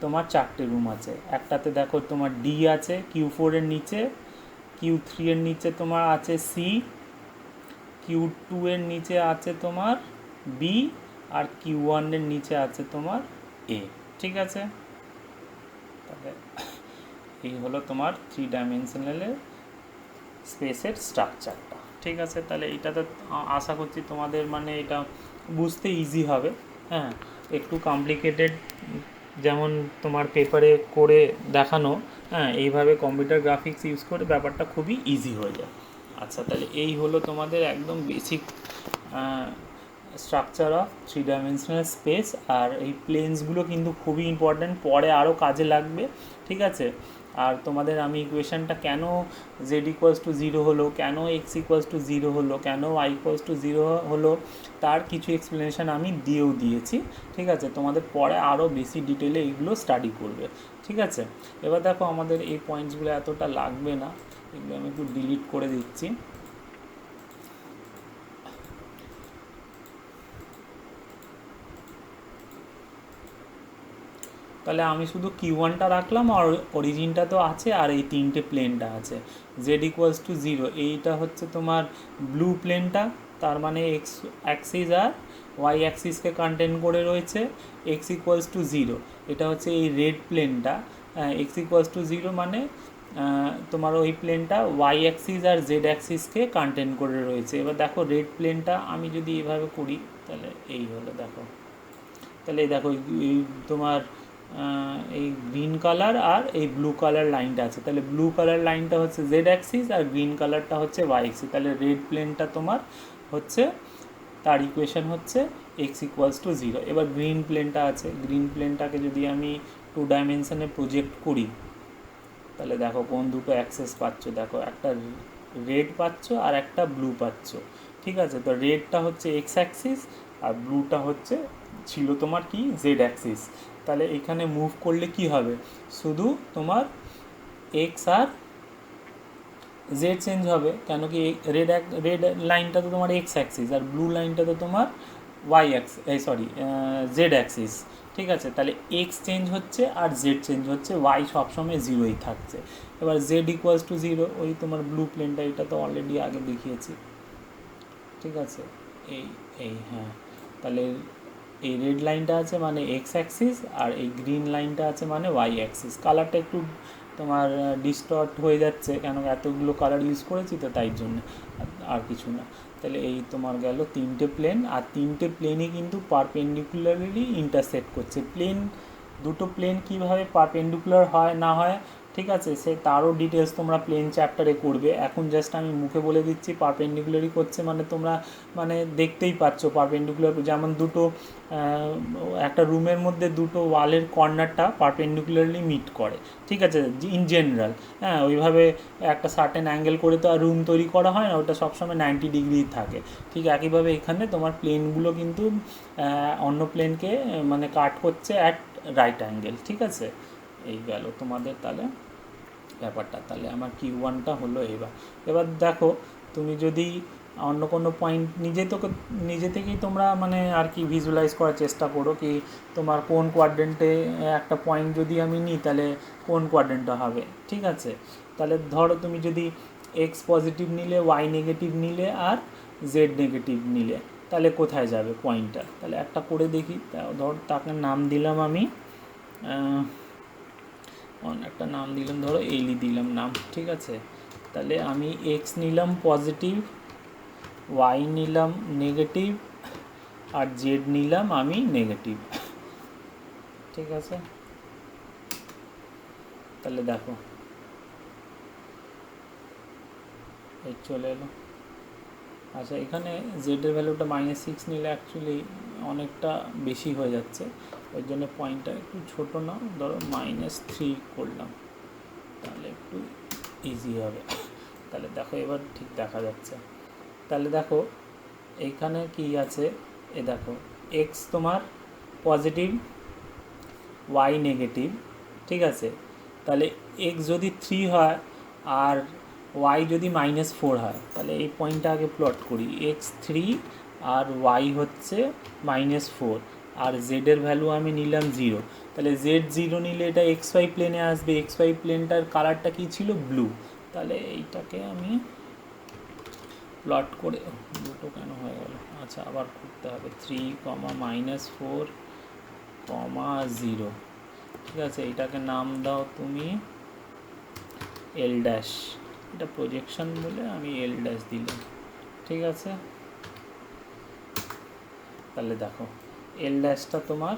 তোমার 4টে রুম আছে। একটাতে দেখো তোমার ডি আছে, Q4 এর নিচে, Q3 এর নিচে তোমার আছে সি, Q2 এর নিচে আছে তোমার বি, আর Q1 এর নিচে আছে তোমার এ, ঠিক আছে। তাহলে এই হলো তোমার 3 ডাইমেনশনালের স্পেসের স্ট্রাকচারটা, ঠিক আছে। তাহলে এইটাতে আশা করছি তোমাদের মানে এটা বুঝতে ইজি হবে। হ্যাঁ, একটু কমপ্লিকেটেড যেমন তোমার পেপারে করে দেখানো, হ্যাঁ, এইভাবে কম্পিউটার গ্রাফিক্স ইউজ করে ব্যাপারটা খুবই ইজি হয়ে যায়। আচ্ছা, তাহলে এই হলো তোমাদের একদম basic structure of 3 dimensional space. আর এই প্লেনসগুলো কিন্তু খুবই ইম্পর্ট্যান্ট, পরে আরও কাজে লাগবে, ঠিক আছে। আর তোমাদের আমি ইকুয়েশানটা কেন জেড ইকুয়ালস টু 0 হলো, কেন এক্স ইকুয়ালস টু 0 হলো, কেন ওয়াই ইকুয়ালস টু 0 হলো, তার কিছু এক্সপ্লেনেশান আমি দিয়েও দিয়েছি, ঠিক আছে। তোমাদের পরে আরও বেশি ডিটেলে এইগুলো স্টাডি করবে, ঠিক আছে। এবার দেখো আমাদের এই পয়েন্টসগুলো এতটা লাগবে না, এগুলো আমি একটু ডিলিট করে দিচ্ছি। তাহলে আমি শুধু Q1টা রাখলাম, আর অরিজিনটা তো আছে, আর এই তিনটে প্লেনটা আছে। Z ইকুয়ালস টু 0, এইটা হচ্ছে তোমার ব্লু প্লেনটা, তার মানে এক্স অ্যাক্সিস আর ওয়াই অ্যাক্সিসকে কন্টেন করে রয়েছে। এক্স ইকুয়ালস টু 0, এটা হচ্ছে এই রেড প্লেনটা। এক্স ইকুয়ালস টু 0 মানে তোমার ওই প্লেনটা ওয়াই অ্যাক্সিস আর জেড অ্যাক্সিসকে কন্টেন করে রয়েছে। এবার দেখো রেড প্লেনটা আমি যদি এভাবে করি, তাহলে এই হলো, দেখো তাহলে এই দেখো এই তোমার এই গ্রিন কালার আর এই ব্লু কালার লাইনটা আছে। তাহলে ব্লু কালার লাইনটা হচ্ছে জেড অ্যাক্সিস আর গ্রিন কালারটা হচ্ছে ওয়াই অ্যাক্সিস। তাহলে রেড প্লেনটা তোমার হচ্ছে, তার ইকুয়েশন হচ্ছে এক্স ইকুয়ালস টু 0। এবার গ্রিন প্লেনটা আছে, গ্রিন প্লেনটাকে যদি আমি 2 ডাইমেনশনে প্রজেক্ট করি, তাহলে দেখো কোন দুটো অ্যাক্সেস পাচ্ছ, দেখো একটা রেড পাচ্ছ আর একটা ব্লু পাচ্ছ। ঠিক আছে, তো রেডটা হচ্ছে এক্স অ্যাক্সিস আর ব্লুটা হচ্ছে ছিল তোমার কি জেড অ্যাক্সিস। তাহলে এখানে মুভ করলে কি হবে, শুধু তোমার এক্স আর জেড চেঞ্জ হবে, কেন কি রেড লাইনটা তো তোমার এক্স অ্যাক্সিস আর ব্লু লাইনটা তো তোমার ওয়াই অ্যাক্সিস, জেড অ্যাক্সিস। ঠিক আছে, তাহলে এক্স চেঞ্জ হচ্ছে আর জেড চেঞ্জ হচ্ছে, ওয়াই সবসময় 0ই থাকছে। এবার জেড ইকুয়ালস টু 0, ওই তোমার ব্লু প্লেনটা, এটা তো অলরেডি আগে দেখিয়েছি। ঠিক আছে, এই এই হ্যাঁ, তাহলে এই রেড লাইনটা আছে মানে এক্স অ্যাক্সিস আর এই গ্রিন লাইনটা আছে মানে ওয়াই অ্যাক্সিস। কালারটা একটু তোমার ডিস্টর্ট হয়ে যাচ্ছে, কেন এতগুলো কালার ইউজ করেছি তো তাই জন্য, আর কিছু না। তাহলে এই তোমার গেল তিনটে প্লেন, আর তিনটে প্লেনই কিন্তু পারপেন্ডিকুলারলি ইন্টারসেক্ট করছে। দুটো প্লেন কীভাবে পারপেন্ডিকুলার হয় না হয়, ঠিক আছে, সে তারও ডিটেলস তোমরা প্লেন চ্যাপ্টারে করবে। এখন জাস্ট আমি মুখে বলে দিচ্ছি পারপেন্ডিকুলারই করছে মানে তোমরা মানে দেখতেই পাচ্ছ পারপেন্ডিকুলার, যেমন দুটো একটা রুমের মধ্যে দুটো ওয়ালের কর্নারটা পারপেন্ডিকুলারলি মিট করে। ঠিক আছে, ইন জেনারেল, হ্যাঁ, ওইভাবে একটা সার্টেন অ্যাঙ্গেল করে তো আর রুম তৈরি করা হয় না, ওটা সবসময় 90 ডিগ্রি থাকে। ঠিক একইভাবে এখানে তোমার প্লেনগুলো কিন্তু অন্য প্লেনকে মানে কাট করছে অ্যাট রাইট অ্যাঙ্গেল। ঠিক আছে, এই গেল তোমাদের তাহলে ব্যাপারটা। তাহলে আমার Q1টা হলো। এবার দেখো, তুমি যদি অন্য কোনো পয়েন্ট নিজে থেকেই তোমরা মানে আর কি ভিজুয়ালাইজ করার চেষ্টা করো, কি তোমার কোন কোয়াড্রেন্টে একটা পয়েন্ট যদি আমি নিই তাহলে কোন কোয়াড্রেন্টটা হবে। ঠিক আছে, তাহলে ধরো তুমি যদি এক্স পজিটিভ নিলে, ওয়াই নেগেটিভ নিলে আর জেড নেগেটিভ নিলে, তাহলে কোথায় যাবে পয়েন্টটা। তাহলে একটা করে দেখি, ধর তাকে নাম দিলাম আমি একটা নাম দিলাম, ধরো এলি দিলাম নাম। ঠিক আছে, তাহলে আমি এক্স নিলাম পজিটিভ, ওয়াই নিলাম নেগেটিভ আর জেড নিলাম আমি নেগেটিভ। ঠিক আছে, তাহলে দেখো এই চলে এলো। আচ্ছা, এখানে জেডের ভ্যালুটা -6 নিলে অ্যাকচুয়ালি অনেকটা বেশি হয়ে যাচ্ছে, ওই জন্য পয়েন্টটা একটু ছোটো নাও, ধরো -3 করলাম, তাহলে একটু ইজি হবে। তাহলে দেখো এবার ঠিক দেখা যাচ্ছে। তাহলে দেখো এইখানে কি আছে, এ দেখো এক্স তোমার পজিটিভ, ওয়াই নেগেটিভ। ঠিক আছে, তাহলে এক্স যদি 3 হয় আর ওয়াই যদি -4 হয়, তাহলে এই পয়েন্টটা আগে প্লট করি। এক্স 3 আর ওয়াই হচ্ছে -4 আর জেডের ভ্যালু আমি নিলাম 0। তাহলে জেড 0 নিলে এটা এক্স ওয়াই প্লেনে আসবে, এক্স ওয়াই প্লেনটার কালারটা কী ছিল, ব্লু। তাহলে এইটাকে আমি প্লট করে, দুটো কেন হয়ে গেল, আচ্ছা আবার করতে হবে, 3, -4, 0। ঠিক আছে, এইটাকে নাম দাও তুমি এল ড্যাশ, এটা প্রজেকশন বলে আমি এল ড্যাশ দিলাম। ঠিক আছে, তাহলে দেখো এল ড্যাশটা তোমার,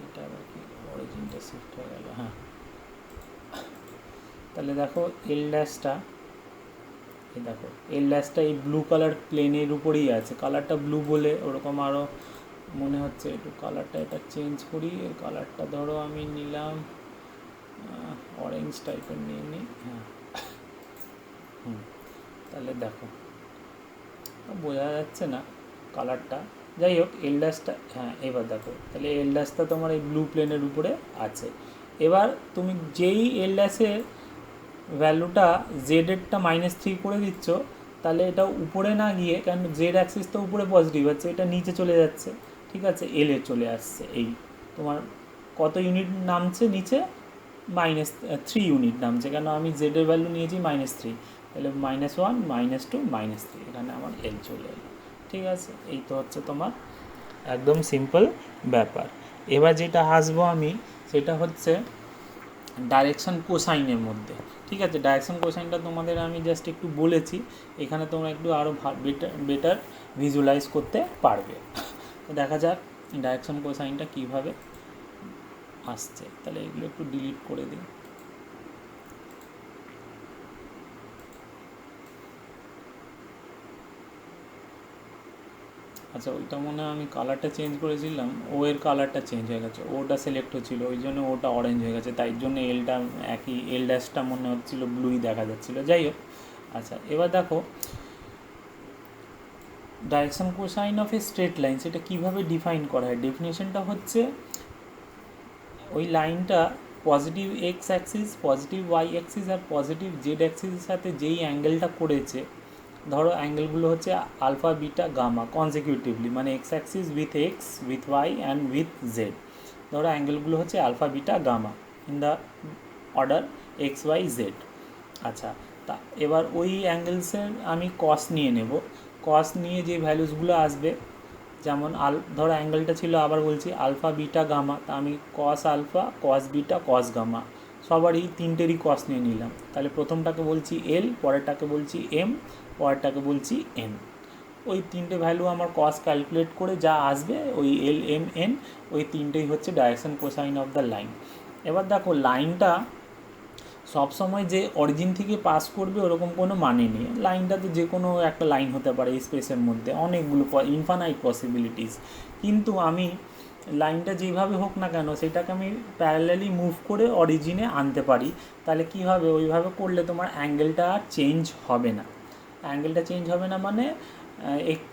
এটা আবার কি অরিজিনটা শিফট হয়ে গেল, হ্যাঁ, তাহলে দেখো এল ড্যাশটা, এই দেখো এল ড্যাশটা এই ব্লু কালার প্লেনের উপরেই আছে, কালারটা ব্লু বলে ওরকম আরও মনে হচ্ছে। একটু কালারটা এটা চেঞ্জ করি, কালারটা ধরো আমি নিলাম অরেঞ্জ টাইপের নিয়ে নিই, হ্যাঁ, তাহলে দেখো বোঝা যাচ্ছে না কালারটা, যাই হোক এল ড্যাশটা, হ্যাঁ এবার দেখো, তাহলে এল ড্যাশটা তোমার এই ব্লু প্লেনের উপরে আছে। এবার তুমি যেই এল ড্যাশের ভ্যালুটা জেডেরটা -3 করে দিচ্ছ, তাহলে এটা উপরে না গিয়ে, কারণ জেড অ্যাক্সিস তো উপরে পজিটিভ আছে, এটা নিচে চলে যাচ্ছে। ঠিক আছে, এলে চলে আসছে, এই তোমার কত ইউনিট নামছে নিচে, -3 ইউনিট নামছে, কেন আমি জেডের ভ্যালু নিয়েছি -3, তাহলে -1 -2 -3, এখানে আমার এল চলে এলো। ঠিক আছে, এই তো হচ্ছে তোমার একদম সিম্পল ব্যাপার। এবার যেটা আসবো আমি সেটা হচ্ছে ডাইরেকশন কোসাইনের মধ্যে। ঠিক আছে, ডাইরেকশন কোসাইনটা তোমাদের আমি জাস্ট একটু বলেছি, এখানে তোমরা একটু আরও বেটার ভিজুয়ালাইজ করতে পারবে। তো দেখা যাক ডাইরেকশন কোসাইনটা কীভাবে আসছে। তাহলে এগুলো একটু ডিলিট করে দিই। আচ্ছা, ওইটা মনে হয় আমি কালারটা চেঞ্জ করেছিলাম, ও এর কালারটা চেঞ্জ হয়ে গেছে, ওটা সিলেক্ট হচ্ছিলো, ওই জন্য ওটা অরেঞ্জ হয়ে গেছে, তাই জন্য এলটা একই, এল ড্যাশটা মনে হচ্ছিলো ব্লুই দেখা যাচ্ছিলো। যাই হোক, আচ্ছা এবার দেখো direction cosine of a straight line সেটা কীভাবে ডিফাইন করা হয়। ডেফিনেশনটা হচ্ছে ওই লাইনটা positive X axis, positive Y axis আর পজিটিভ জেড অ্যাক্সিসের সাথে যেই অ্যাঙ্গেলটা করেছে, ধরো অ্যাঙ্গেলগুলো হচ্ছে আলফা বিটা গামা কনজিকিউটিভলি, মানে X axis with X with Y and with Z, ধরো অ্যাঙ্গেলগুলো হচ্ছে alpha beta gamma in the order X Y Z. আচ্ছা, তা এবার ওই অ্যাঙ্গেলসের আমি কস নিয়ে নেব, কস নিয়ে যে ভ্যালুসগুলো আসবে, যেমন ধরো অ্যাঙ্গেলটা ছিল, আবার বলছি আলফা বিটা গামা, তা আমি cos alpha cos beta cos gamma সবারই তিনটেরই কস নিয়ে নিলাম। তাহলে প্রথমটাকে বলছি এল, পরেরটাকে বলছি এম, পরেরটাকে বলছি এন। ওই তিনটে ভ্যালু আমার কস ক্যালকুলেট করে যা আসবে, ওই এল এম এন, ওই তিনটেই হচ্ছে direction cosine of the line. এবার দেখো লাইনটা সবসময় যে অরিজিন থেকে পাস করবে ওরকম কোনো মানে নেই, লাইনটা তো যে কোনো একটা লাইন হতে পারে এই স্পেসের মধ্যে, অনেকগুলো ইনফানাইট পসিবিলিটিস, কিন্তু আমি লাইনটা যেভাবে হোক না কেন সেটাকে আমি প্যারালালি মুভ করে অরিজিনে আনতে পারি। তাহলে কী হবে, ওইভাবে করলে তোমার অ্যাঙ্গেলটা আর চেঞ্জ হবে না। অ্যাঙ্গেলটা চেঞ্জ হবে না মানে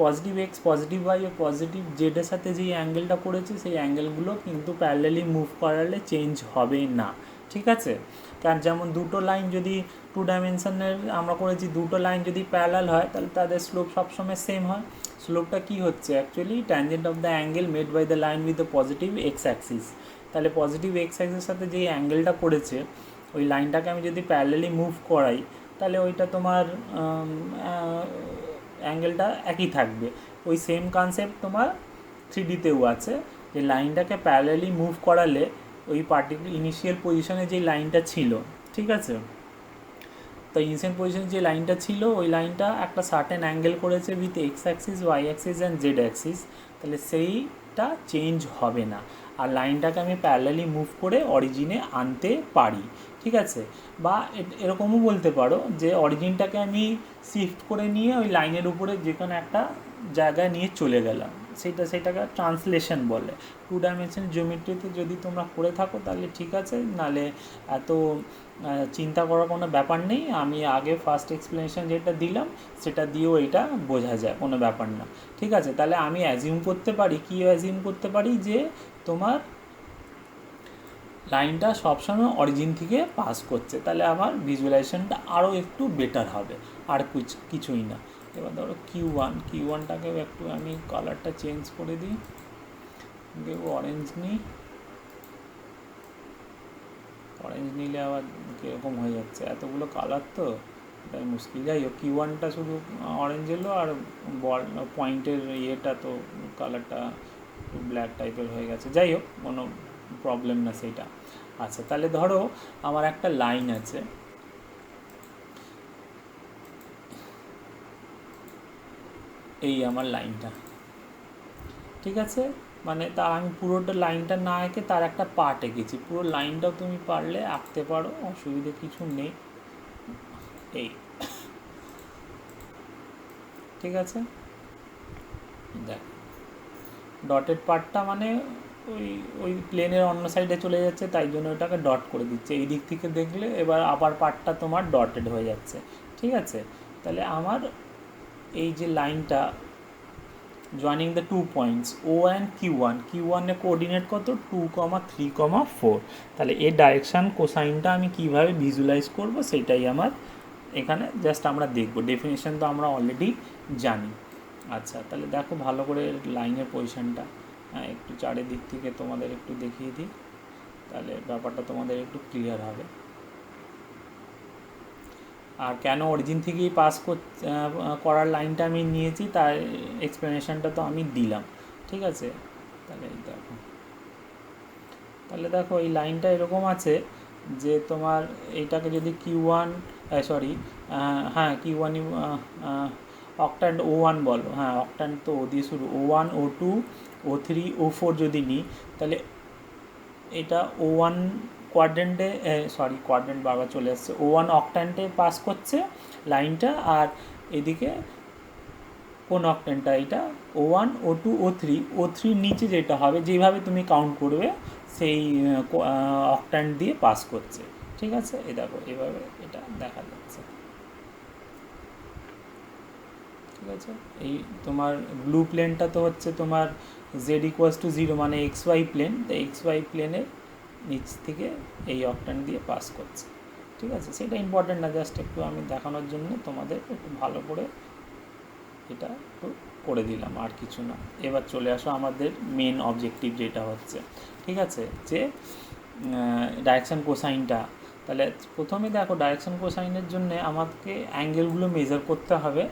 পজিটিভ এক্স পজিটিভ ওয়াই ও পজিটিভ জেডের সাথে যেই অ্যাঙ্গেলটা করেছে সেই অ্যাঙ্গেলগুলো কিন্তু প্যারালালি মুভ করালে চেঞ্জ হবে না। ঠিক আছে, কারণ যেমন দুটো লাইন যদি 2 ডাইমেনশনের আমরা করেছি, দুটো লাইন যদি প্যারালাল হয় তাহলে তাদের স্লোপ সবসময় সেম হয়। স্লোপটা কী হচ্ছে actually tangent of the angle made by the line with the positive X axis. তাহলে পজিটিভ এক্স অ্যাক্সিসের সাথে যেই অ্যাঙ্গেলটা করেছে ওই লাইনটাকে আমি যদি প্যারালালি মুভ করাই তাহলে ওইটা তোমার অ্যাঙ্গেলটা একই থাকবে। ওই সেম কনসেপ্ট তোমার 3Dতেও আছে, যে লাইনটাকে প্যারালালি মুভ করালে ওই পার্টিকুলার ইনিশিয়াল পজিশনে যে লাইনটা ছিল, ঠিক আছে, তো ইনিশিয়াল পজিশনে যে লাইনটা ছিল ওই লাইনটা একটা সার্টেন অ্যাঙ্গেল করেছে with X axis Y axis and Z axis, তাহলে সেইটা চেঞ্জ হবে না, আর লাইনটাকে আমি প্যারালালি মুভ করে অরিজিনে আনতে পারি। ঠিক আছে, বা এরকমও বলতে পারো যে অরিজিনটাকে আমি শিফট করে নিয়ে ওই লাইনের উপরে যে কোনো একটা জায়গায় নিয়ে চলে গেলাম, সেটাকে ট্রান্সলেশন বলে। 2 ডাইমেনশন জিওমেট্রিতে যদি তোমরা করে থাকো তাহলে ঠিক আছে, নাহলে এত চিন্তা করার কোনো ব্যাপার নেই। আমি আগে ফার্স্ট এক্সপ্লেনেশন যেটা দিলাম সেটা দিয়েও এটা বোঝা যায়, কোনো ব্যাপার না। ঠিক আছে, তাহলে আমি অ্যাজিউম করতে পারি, কি অ্যাজিউম করতে পারি, যে তোমার লাইনটা সবসময় অরিজিন থেকে পাস করছে, তাহলে আমার ভিজুয়ালাইজেশনটা আরও একটু বেটার হবে, আর কিছুই না। এবার ধরো কিউ ওয়ানটাকেও একটু আমি কালারটা চেঞ্জ করে দিই, দেখবো অরেঞ্জ নিই, অরেঞ্জ নিলে আবার কীরকম হয়ে যাচ্ছে, এতগুলো কালার তো এটাই মুশকিল। যাই হোক, কিউ1টা শুধু অরেঞ্জ এলো, আর পয়েন্টের ইয়েটা তো কালারটা ব্ল্যাক টাইপের হয়ে গেছে। যাই হোক, কোনো প্রবলেম না সেইটা। আচ্ছা, তাহলে ধরো আমার একটা লাইন আছে, এই আমার লাইনটা, ঠিক আছে, মানে তার আমি পুরোটা লাইনটা না এঁকে তার একটা পার্ট এঁকেছি, পুরো লাইনটাও তুমি পারলে আঁকতে পারো, অসুবিধে কিছু নেই। এই ঠিক আছে, দেখ ডটেড পার্টটা মানে ওই প্লেনের অন্য সাইডে চলে যাচ্ছে, তাই জন্য ওটাকে ডট করে দিচ্ছে। এই দিক থেকে দেখলে এবার আবার পার্টটা তোমার ডটেড হয়ে যাচ্ছে। ঠিক আছে, তাহলে আমার এই যে লাইনটা joining the 2 points O and Q one coordinate কত 2, 3, 4, তাহলে এর ডাইরেকশান কোসাইনটা আমি কিভাবে ভিজুয়ালাইজ করব সেটাই আমার এখানে জাস্ট আমরা দেখব। ডেফিনেশন তো আমরা অলরেডি জানি। আচ্ছা, তাহলে দেখো ভালো করে লাইনের পজিশনটা, একটু চারিদিক থেকে তোমাদের একটু দেখিয়ে দিই। তাহলে ব্যাপারটা তোমাদের একটু ক্লিয়ার হবে। আর কেন অরিজিন থেকেই পাস করার লাইনটা আমি নিয়েছি তার এক্সপ্লেনেশনটা তো আমি দিলাম, ঠিক আছে। তাহলে দেখো, এই লাইনটা এরকম আছে যে তোমার এইটাকে যদি Q1 সরি হ্যাঁ Q1 অক্ট্যান্ড O1 বলো, হ্যাঁ অক্ট্যান্ড তো ও দিয়ে শুরু, O1 O2 O3 O4 যদি নিই, তাহলে এটা O1 কোয়াড্রেন্টে, কোয়াড্রেন্ট বারবার চলে আসছে, O1 অক্ট্যান্টে পাস করছে লাইনটা, আর এদিকে কোন অক্ট্যান্টটা, এটা O1 O2 O3 নিচে যেটা হবে যেভাবে তুমি কাউন্ট করবে সেই অক্ট্যান্ট দিয়ে পাস করছে, ঠিক আছে। এই দেখো এভাবে এটা দেখা যাচ্ছে, ঠিক আছে। এই তোমার ব্লু প্লেনটা তো হচ্ছে তোমার Z=0 মানে XY প্লেন, তো XY প্লেনের নিচ থেকে এই অক্ট্যান্ট দিয়ে পাস করছে, ঠিক আছে। সেটা ইম্পর্টেন্ট না, জাস্ট একটু আমি দেখানোর জন্য তোমাদের একটু ভালো করে এটা একটু করে দিলাম, আর কিছু না। এবার চলে আসো আমাদের মেন অবজেক্টিভ যেটা হচ্ছে, ঠিক আছে, যে ডাইরেকশান কোসাইনটা। তাহলে প্রথমে দেখো ডাইরেকশান কোসাইনের জন্য আমাকে অ্যাঙ্গেলগুলো মেজার করতে হবে,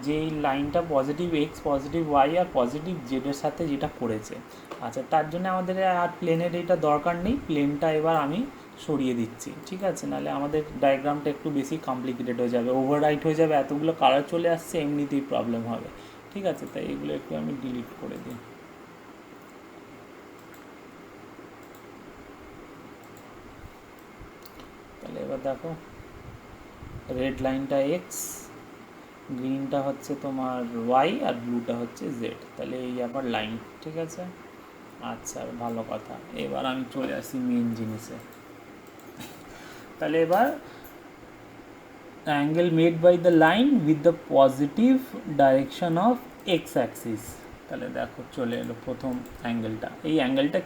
যেই লাইনটা পজিটিভ এক্স পজিটিভ ওয়াই আর পজিটিভ জেডের সাথে যেটা করেছে। আচ্ছা, তার জন্য আমাদের আর প্লেনের এটা দরকার নেই, প্লেনটা এবার আমি সরিয়ে দিচ্ছি, ঠিক আছে, নাহলে আমাদের ডায়াগ্রামটা একটু বেশি কমপ্লিকেটেড হয়ে যাবে, ওভাররাইট হয়ে যাবে, এতগুলো কালার চলে আসছে, এমনিতেই প্রবলেম হবে, ঠিক আছে। তাই এগুলো একটু আমি ডিলিট করে দিই। তাহলে এবার দেখো, রেড লাইনটা এক্স, গ্রিনটা হচ্ছে তোমার ওয়াই, আর ব্লুটা হচ্ছে জেড, তাহলে এই আবার লাইন, ঠিক আছে। আচ্ছা, ভালো কথা। এবার আমি চলে আসি মেন জিনিসে। তাহলে এবার angle made by the line with the positive direction of X axis. তাহলে দেখো চলে এলো প্রথম অ্যাঙ্গেলটা, এই অ্যাঙ্গেলটা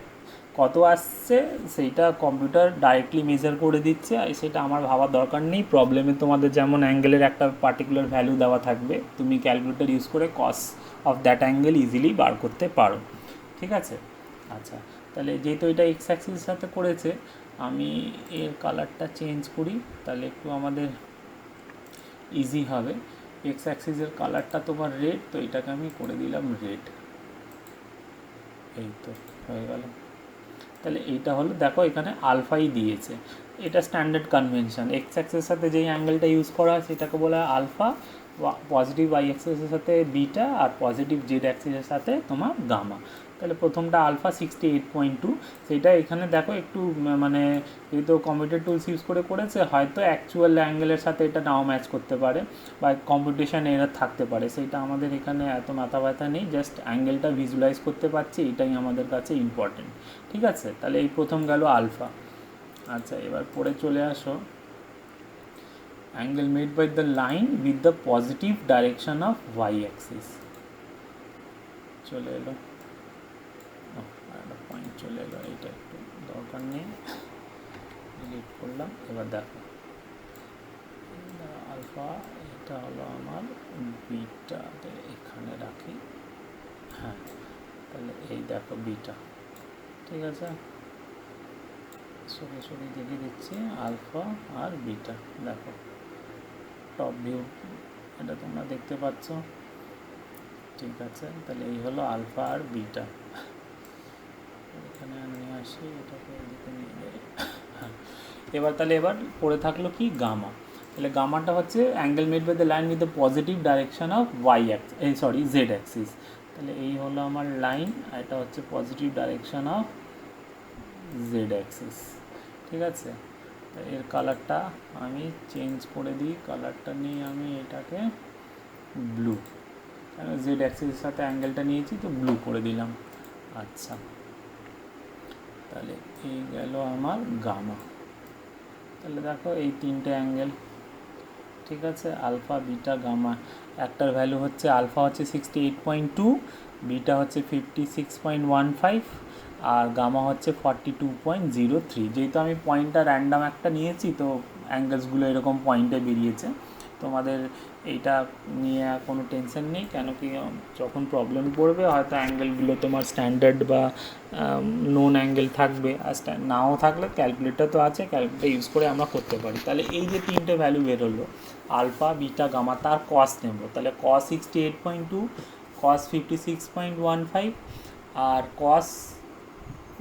কত আসছে সেইটা কম্পিউটার ডাইরেক্টলি মেজার করে দিচ্ছে, আর সেটা আমার ভাবার দরকার নেই। প্রবলেমে তোমাদের যেমন অ্যাঙ্গেলের একটা পার্টিকুলার ভ্যালু দেওয়া থাকবে, তুমি ক্যালকুলেটর ইউজ করে cos of that angle easily বার করতে পারো, ঠিক আছে। আচ্ছা, তাহলে যেহেতু এটা এক্স অ্যাক্সিসের সাথে করেছে, আমি এর কালারটা চেঞ্জ করি, তাহলে একটু আমাদের ইজি হবে। এক্স অ্যাক্সিসের কালারটা তোমার রেড, তো এটাকে আমি করে দিলাম রেড, এই তো হয়ে গেল। তাহলে এইটা হলো, দেখো এখানে আলফাই দিয়েছে, এটা স্ট্যান্ডার্ড কনভেনশন। এক্স অ্যাক্সিসের সাথে যেই অ্যাঙ্গেলটা ইউজ করা হয় সেটাকে বলা হয় আলফা, পজিটিভ ওয়াই অ্যাক্সিসের সাথে বিটা, আর পজিটিভ জেড অ্যাক্সিসের সাথে তোমার গামা। তাহলে প্রথমটা আলফা 68.2, সেটা এখানে দেখো একটু মানে যেহেতু কম্পিউটার টুলস ইউজ করে করেছে, হয়তো অ্যাকচুয়াল অ্যাঙ্গেলের সাথে এটা নাও ম্যাচ করতে পারে, বা কম্পিটিশন এরার থাকতে পারে, সেইটা আমাদের এখানে এত মাথা ব্যথা নেই, জাস্ট অ্যাঙ্গেলটা ভিজুয়ালাইজ করতে পারছি, এটাই আমাদের কাছে ইম্পর্টেন্ট, ঠিক আছে। তাহলে এই প্রথম গেল আলফা। আচ্ছা, এবার পরে চলে আসো, angle made by the line with the positive direction of Y axis, চলে এলো একটা পয়েন্ট চলে এলো, এইটা একটু দরকার নেই, ডিলিট করলাম। এবার দেখো আলফা, এটা হলো আমার বিটা, এখানে রাখি, হ্যাঁ, তাহলে এই দেখো বিটা, ঠিক আছে। সরে দেখিয়ে দিচ্ছি আলফা আর বিটা, দেখো টপ ভিউ এটা তোমরা দেখতে পাচ্ছ, ঠিক আছে। তাহলে এই হলো আলফা আর বিটা, এখানে নিয়ে আসি, এটাকে এদিকে নিয়ে যাই, হ্যাঁ। এবার পড়ে থাকলো কি গামা। তাহলে গামাটা হচ্ছে angle made by the line with the positive direction of Y Z axis. তাহলে এই হলো আমার লাইন, আর এটা হচ্ছে positive direction of Z axis, ঠিক আছে। এর কালারটা আমি চেঞ্জ করে দিই, কালারটা নিয়ে আমি এটাকে ব্লু, কারণ জেড অ্যাক্সিসের সাথে অ্যাঙ্গেলটা নিয়েছি তো ব্লু করে দিলাম। আচ্ছা, তাহলে এই গেল আমার গামা। তাহলে দেখো এই তিনটে অ্যাঙ্গেল, ঠিক আছে, আলফা বিটা গামা, একটার ভ্যালু হচ্ছে আলফা হচ্ছে 68.2, বিটা হচ্ছে 56.15, আর গামা হচ্ছে 42.03। যেহেতু আমি পয়েন্টটা র্যান্ডাম একটা নিয়েছি, তো অ্যাঙ্গেলসগুলো এরকম পয়েন্টে বেরিয়েছে, তোমাদের এইটা নিয়ে কোনো টেনশন নেই, কেন কি যখন প্রবলেম পড়বে হয়তো অ্যাঙ্গেলগুলো তোমার স্ট্যান্ডার্ড বা নোন অ্যাঙ্গেল থাকবে, আর নাও থাকলে ক্যালকুলেটর তো আছে, ক্যালকুলেটর ইউজ করে আমরা করতে পারি। তাহলে এই যে তিনটে ভ্যালু বেরোলো, আলফা, বিটা, গামা, তার কস নেব। তাহলে কস 68.2, কস 56.15 আর কস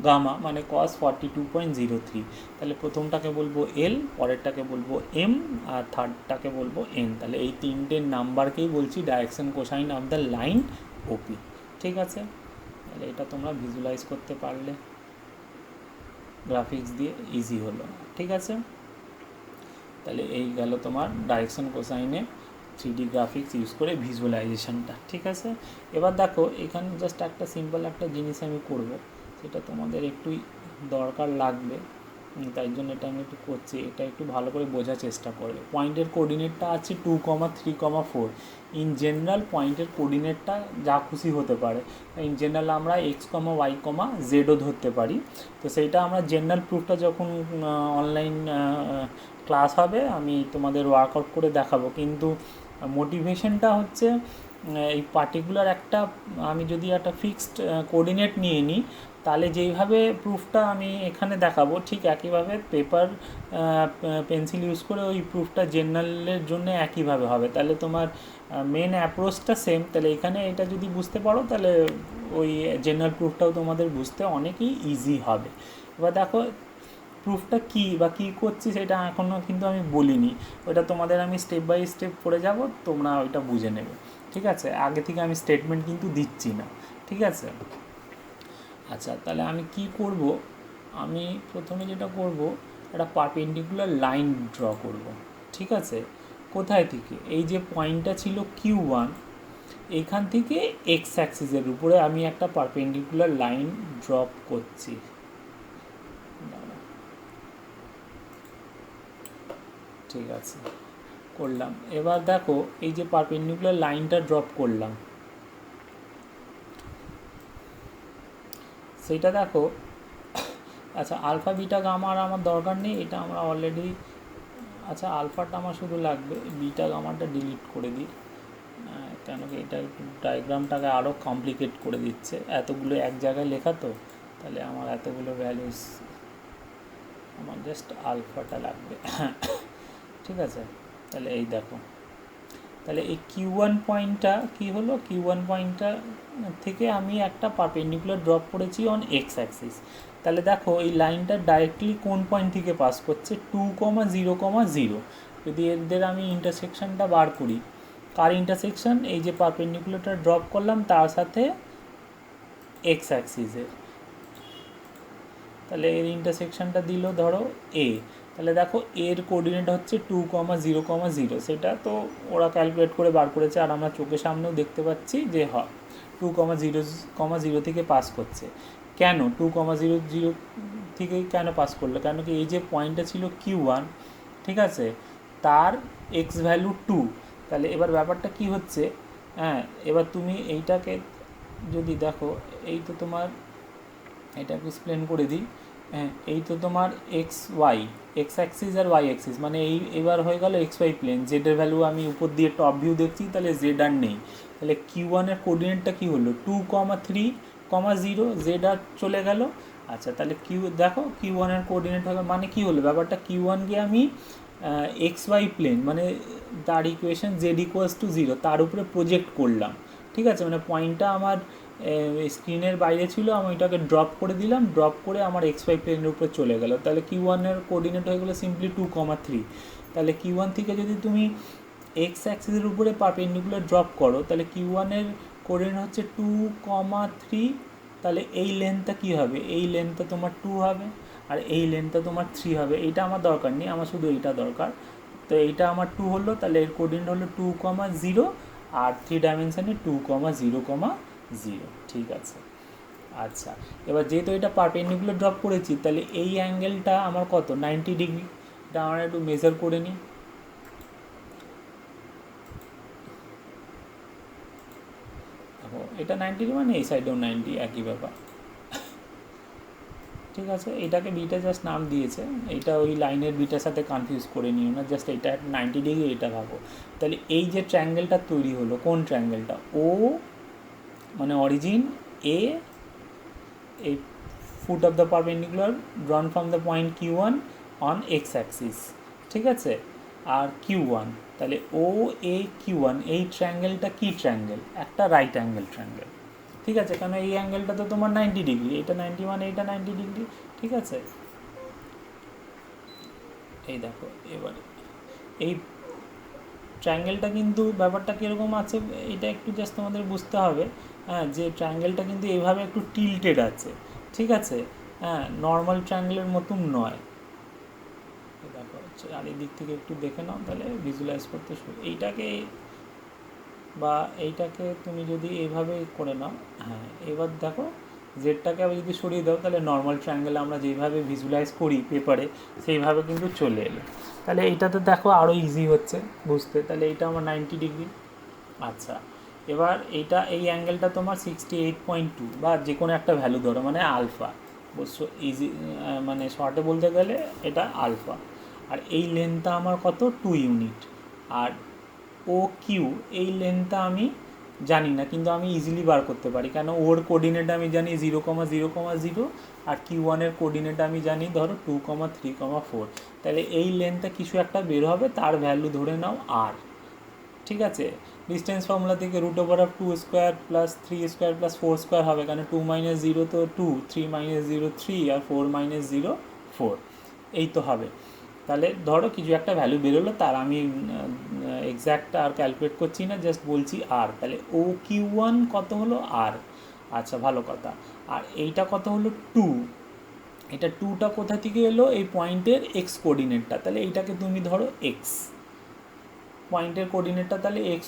গামা মানে কস 42.03। তাহলে প্রথমটাকে বলবো এল, পরেরটাকে বলবো এম, আর থার্ডটাকে বলবো এন। তাহলে এই তিনটে নাম্বারকেই বলছি direction cosine of the line OP. ঠিক আছে, তাহলে এটা তোমরা ভিজুয়ালাইজ করতে পারলে গ্রাফিক্স দিয়ে ইজি হলো। ঠিক আছে, তাহলে এই গেল তোমার ডাইরেকশন কোসাইনে 3D গ্রাফিক্স ইউজ করে ভিজুয়ালাইজেশনটা। ঠিক আছে, এবার দেখো এখানে জাস্ট একটা সিম্পল একটা জিনিস আমি করব, সেটা তোমাদের একটুই দরকার লাগবে, তাই জন্য এটা আমি একটু করছি, এটা একটু ভালো করে বোঝার চেষ্টা করবে। পয়েন্টের কোঅর্ডিনেটটা আছে 2,3,4। ইন জেনারেল পয়েন্টের কোঅর্ডিনেটটা যা খুশি হতে পারে। ইন জেনারেল আমরা এক্স, ওয়াই, জেডও ধরতে পারি। তো সেইটা আমরা জেনারেল প্রুফটা যখন অনলাইন ক্লাস হবে আমি তোমাদের ওয়ার্কআউট করে দেখাবো, কিন্তু মোটিভেশনটা হচ্ছে এই পার্টিকুলার একটা, আমি যদি একটা ফিক্সড কোঅর্ডিনেট নিয়ে নিই, তাহলে যেইভাবে প্রুফটা আমি এখানে দেখাবো ঠিক একইভাবে পেপার পেন্সিল ইউজ করে ওই প্রুফটা জেনারেলের জন্য একইভাবে হবে। তাহলে তোমার মেন অ্যাপ্রোচটা সেম। তাহলে এখানে এটা যদি বুঝতে পারো তাহলে ওই জেনারেল প্রুফটাও তোমাদের বুঝতে অনেকই ইজি হবে। এবার দেখো প্রুফটা কী বা কী করছি সেটা এখনও কিন্তু আমি বলিনি, ওটা তোমাদের আমি স্টেপ বাই স্টেপ করে যাব, তোমরা ওইটা বুঝে নেবে। ঠিক আছে, আগে থেকে আমি স্টেটমেন্ট কিন্তু দিচ্ছি না। ঠিক আছে, আচ্ছা তাহলে আমি কি করব, আমি প্রথমে যেটা করব একটা পারপেন্ডিকুলার লাইন ড্র করব। ঠিক আছে, কোথায় থেকে, এই যে পয়েন্টটা ছিল Q1, এখান থেকে এক্স অ্যাক্সিসের উপরে আমি একটা পারপেন্ডিকুলার লাইন ড্রপ করছি। ঠিক আছে, করলাম। এবার দেখো এই যে পারপেন্ডিকুলার লাইনটা ড্রপ করলাম, সেইটা দেখো। আচ্ছা আলফা, বিটা, গামা আর আমার দরকার নেই, এটা আমরা অলরেডি, আচ্ছা আলফাটা আমার শুধু লাগবে, বিটা গামাটা ডিলিট করে দিই, কেন কি এটা একটু ডায়াগ্রামটাকে আরও কমপ্লিকেট করে দিচ্ছে, এতগুলো এক জায়গায় লেখা তো, তাহলে আমার এতগুলো ভ্যালুস, আমার জাস্ট আলফাটা লাগবে। ঠিক আছে, তাহলে এই দেখো, তাহলে এই Q1 পয়েন্টটা কী হলো, Q1 পয়েন্টটা থেকে আমি একটা পারপেন্ডিকুলার ড্রপ করেছি অন এক্স অ্যাক্সিস। তাহলে দেখো এই লাইনটা ডাইরেক্টলি কোন পয়েন্ট থেকে পাস করছে, 2,0,0। যদি এদের আমি ইন্টারসেকশনটা বার করি, কার ইন্টারসেকশন, এই যে পারপেন্ডিকুলারটা ড্রপ করলাম তার সাথে এক্স অ্যাক্সিসের, তাহলে এর ইন্টারসেকশনটা দিল ধরো এ। তাহলে দেখো এর কোঅর্ডিনেট হচ্ছে 2,0,0, সেটা তো ওরা ক্যালকুলেট করে বার করেছে, আর আমরা চোখের সামনেও দেখতে পাচ্ছি যে 2,0,0 থেকে পাস করছে। কেন 2,0,0 থেকে কেন পাস করলো, কেন কি এই যে পয়েন্টটা ছিল Q1, ঠিক আছে, তার এক্স ভ্যালু 2। তাহলে এবার ব্যাপারটা কি হচ্ছে, হ্যাঁ এবার তুমি এইটাকে যদি দেখো, এই তো তোমার, এটা এক্সপ্লেন করে দিই, হ্যাঁ এই তো তোমার এক্স অ্যাক্সিস আর ওয়াই অ্যাক্সিস, মানে এই এবার হয়ে গেল এক্স ওয়াই প্লেন, জেডের ভ্যালু আমি উপর দিয়ে টপ ভিউ দেখছি, তাহলে জেড আর নেই। তাহলে Q1-এর কোঅর্ডিনেটটা কী হলো, 2,3,0, জেড আর চলে গেল। আচ্ছা তাহলে দেখো Q1-এর কোঅর্ডিনেট হবে মানে কী হলো ব্যাপারটা, Q1-কে আমি এক্স ওয়াই প্লেন মানে তার ইকুয়েশন z=0 তার উপরে প্রজেক্ট করলাম। ঠিক আছে, মানে পয়েন্টটা আমার স্ক্রিনের বাইরে ছিল, আমি ওইটাকে ড্রপ করে দিলাম, ড্রপ করে আমার এক্স ওয়াই প্লেনের উপরে চলে গেল। তাহলে Q1-এর কোঅর্ডিনেট হয়ে গেলো সিম্পলি 2,3। তাহলে Q1 থেকে যদি তুমি এক্স অ্যাক্সিসের উপরে পারপেন্ডিকুলার ড্রপ করো, তাহলে Q1-এর কোঅর্ডিনেট হচ্ছে 2,3। তাহলে এই লেন্থটা কী হবে, এই লেন্থটা তোমার 2 হবে, আর এই লেন্থটা তোমার 3 হবে। এইটা আমার দরকার নেই, আমার শুধু এইটা দরকার। তো এইটা আমার 2 হলো, তাহলে এর কোঅর্ডিনেট হলো 2,0 আর 3 ডাইমেনশানে 2,0,0। ঠিক আছে, আচ্ছা এবার যেহেতু এটা পারপেন্ডিকুলার ড্রপ করেছি, তাহলে এই অ্যাঙ্গেলটা আমার কত, 90 ডিগ্রি। এটা আমরা একটু মেজার করে নিই। দেখো এটা 90 মানে এই সাইডেও 90, একই ব্যাপার। ঠিক আছে, এটাকে বিটা জাস্ট নাম দিয়েছে, এটা ওই লাইনের বিটার সাথে কনফিউজ করে নিও না, জাস্ট এটা 90 ডিগ্রি এটা ভাবো। তাহলে এই যে ট্রায়াঙ্গেলটা তৈরি হলো, কোন ট্রায়াঙ্গেলটা, ও মানে অরিজিন এ, এই foot of the perpendicular ড্রন from the point Q1 on x Axis, ঠিক আছে, আর Q1, তাহলে ও এ Q1 এই ট্রায়াঙ্গেলটা কি ট্রায়াঙ্গেল, একটা রাইট অ্যাঙ্গেল ট্রায়াঙ্গেল, ঠিক আছে, কারণ এই অ্যাঙ্গেলটা তো তোমার 90 ডিগ্রি, এটা 90 মানে এটা 90 ডিগ্রি, ঠিক আছে। এই দেখো এবারে এই ট্রায়াঙ্গেলটা কিন্তু ব্যাপারটা কীরকম আছে, এটা একটু জাস্ট তোমাদের বুঝতে হবে, হ্যাঁ, যে ট্রায়াঙ্গেলটা কিন্তু এইভাবে একটু টিল্টেড আছে, ঠিক আছে, হ্যাঁ, নর্মাল ট্রায়াঙ্গেলের মতন নয়। দেখো আর এই দিক থেকে একটু দেখে নাও, তাহলে ভিজুয়ালাইজ করতে এইটাকে বা এইটাকে তুমি যদি এইভাবে করে নাও, হ্যাঁ, এবার দেখো জেডটাকে আবার যদি সরিয়ে দাও, তাহলে নর্মাল ট্রায়াঙ্গেল আমরা যেইভাবে ভিজুয়ালাইজ করি পেপারে সেইভাবে কিন্তু চলে এলো। তাহলে এইটাতে দেখো আরও ইজি হচ্ছে বুঝতে, তাহলে এইটা আমার 90 ডিগ্রি। আচ্ছা, এবার এইটা এই অ্যাঙ্গেলটা তোমার 68.2 বা যে কোনো একটা ভ্যালু ধরো, মানে আলফা, বুঝছো, ইজি মানে শর্টে বলতে গেলে এটা আলফা। আর এই লেন্থটা আমার কত, 2 ইউনিট। আর ও কিউ এই লেন্থটা আমি জানি না, কিন্তু আমি ইজিলি বার করতে পারি, কেন ওর কোঅর্ডিনেট আমি জানি 0,0,0, আর Q1-এর কোঅর্ডিনেট আমি জানি ধরো 2,3,4। তাহলে এই লেন্থটা কিছু একটা বের হবে, তার ভ্যালু ধরে নাও আর, ঠিক আছে। ডিস্টেন্স ফর্মুলা থেকে √2² + 3² + 4² হবে, কারণ 2 - 0 তো 2, 3 - 0 3, আর 4 - 0 4, এই তো হবে। তাহলে ধরো কিছু একটা ভ্যালু বেরোলো, তার আমি এক্স্যাক্ট আর ক্যালকুলেট করছি না, জাস্ট বলছি আর। তাহলে ও Q1 কত হলো আর, আচ্ছা ভালো কথা। আর এইটা কত হলো 2, এটা 2টা কোথা থেকে এলো, এই পয়েন্টের এক্স কোঅর্ডিনেটটা, তাহলে এইটাকে তুমি ধরো এক্স, পয়েন্টের কোঅর্ডিনেটটা তাহলে x,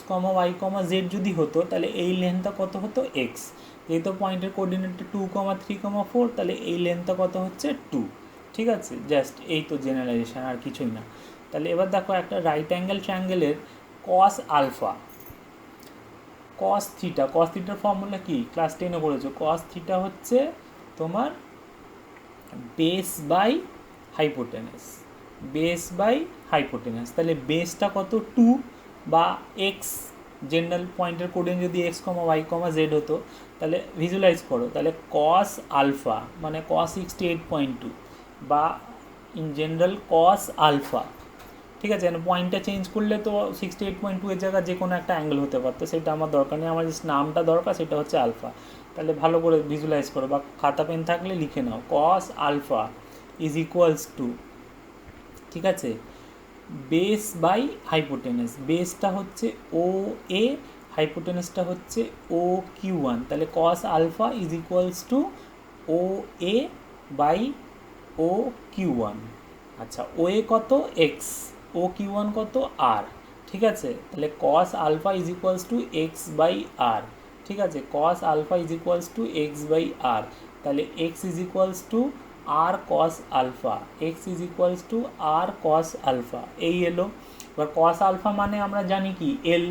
y, z যদি হতো, তাহলে এই লেন্থটা কত হতো এক্স, যেহেতু পয়েন্টের কোঅর্ডিনেটটা 2,3,4, তাহলে এই লেন্থটা কত হচ্ছে 2, ঠিক আছে, জাস্ট এই তো জেনারেলাইজেশন, আর কিছুই না। তাহলে এবার দেখো একটা রাইট অ্যাঙ্গেল ট্রায়াঙ্গেলের cos alpha, cos theta, cos থিটার ফর্মুলা কি ক্লাস 10-এ পড়েছো, কস থিটা হচ্ছে তোমার base by hypotenuse, base by hypotenuse. তাহলে বেসটা কত 2 বা এক্স, জেনারেল পয়েন্টের কোঅর্ডিনেট যদি x, y, z হতো, তাহলে ভিজুয়ালাইজ করো, তাহলে কস আলফা মানে কস 68.2 বা ইন জেনারেল কস আলফা, ঠিক আছে, পয়েন্টটা চেঞ্জ করলে তো 68.2 এর জায়গায় যে কোনো একটা অ্যাঙ্গেল হতে পারতো, সেটা আমার দরকার নেই, আমার জাস্ট নামটা দরকার, সেটা হচ্ছে আলফা। তাহলে ভালো করে ভিজুয়ালাইজ করো, বা খাতা পেন থাকলে লিখে নাও, cos alpha is equals to, ঠিক আছে, বেস বাই হাইপোটেনাস, বেসটা হচ্ছে ও এ, হাইপোটেনাসটা হচ্ছে ও Q1, তাহলে cos alpha is equals to O A by O Q1। আচ্ছা, ও এ কত এক্স, ও Q1 কত আর, ঠিক আছে, তাহলে cos alpha is equals to X by R, ঠিক আছে, cos alpha is equals to X by R, তাহলে X is equals to R cos alpha, X is equals to R cos alpha, এই এলো। এবার কস আলফা মানে আমরা জানি কি এল,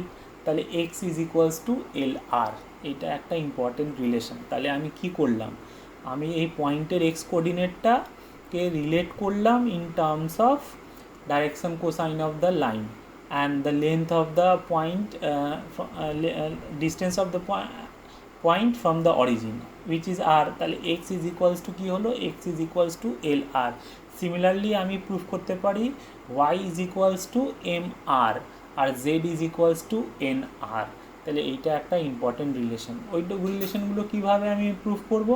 তাহলে X is equals to L আর, এটা একটা ইম্পর্টেন্ট রিলেশন। তাহলে আমি কি করলাম, আমি এই পয়েন্টের এক্স কোঅর্ডিনেটটাকে রিলেট করলাম in terms of direction cosine of the line and the length of the point, distance of the point from the origin which is R, তাহলে এক্স ইজ ইকুয়ালস টু কী হলো, X is equals to L R. Similarly আমি proof করতে পারি Y is equals to M R, আর Z is equals to N R. তাহলে এইটা একটা ইম্পর্টেন্ট রিলেশন। ওইটুকু রিলেশনগুলো কীভাবে আমি প্রুফ করব,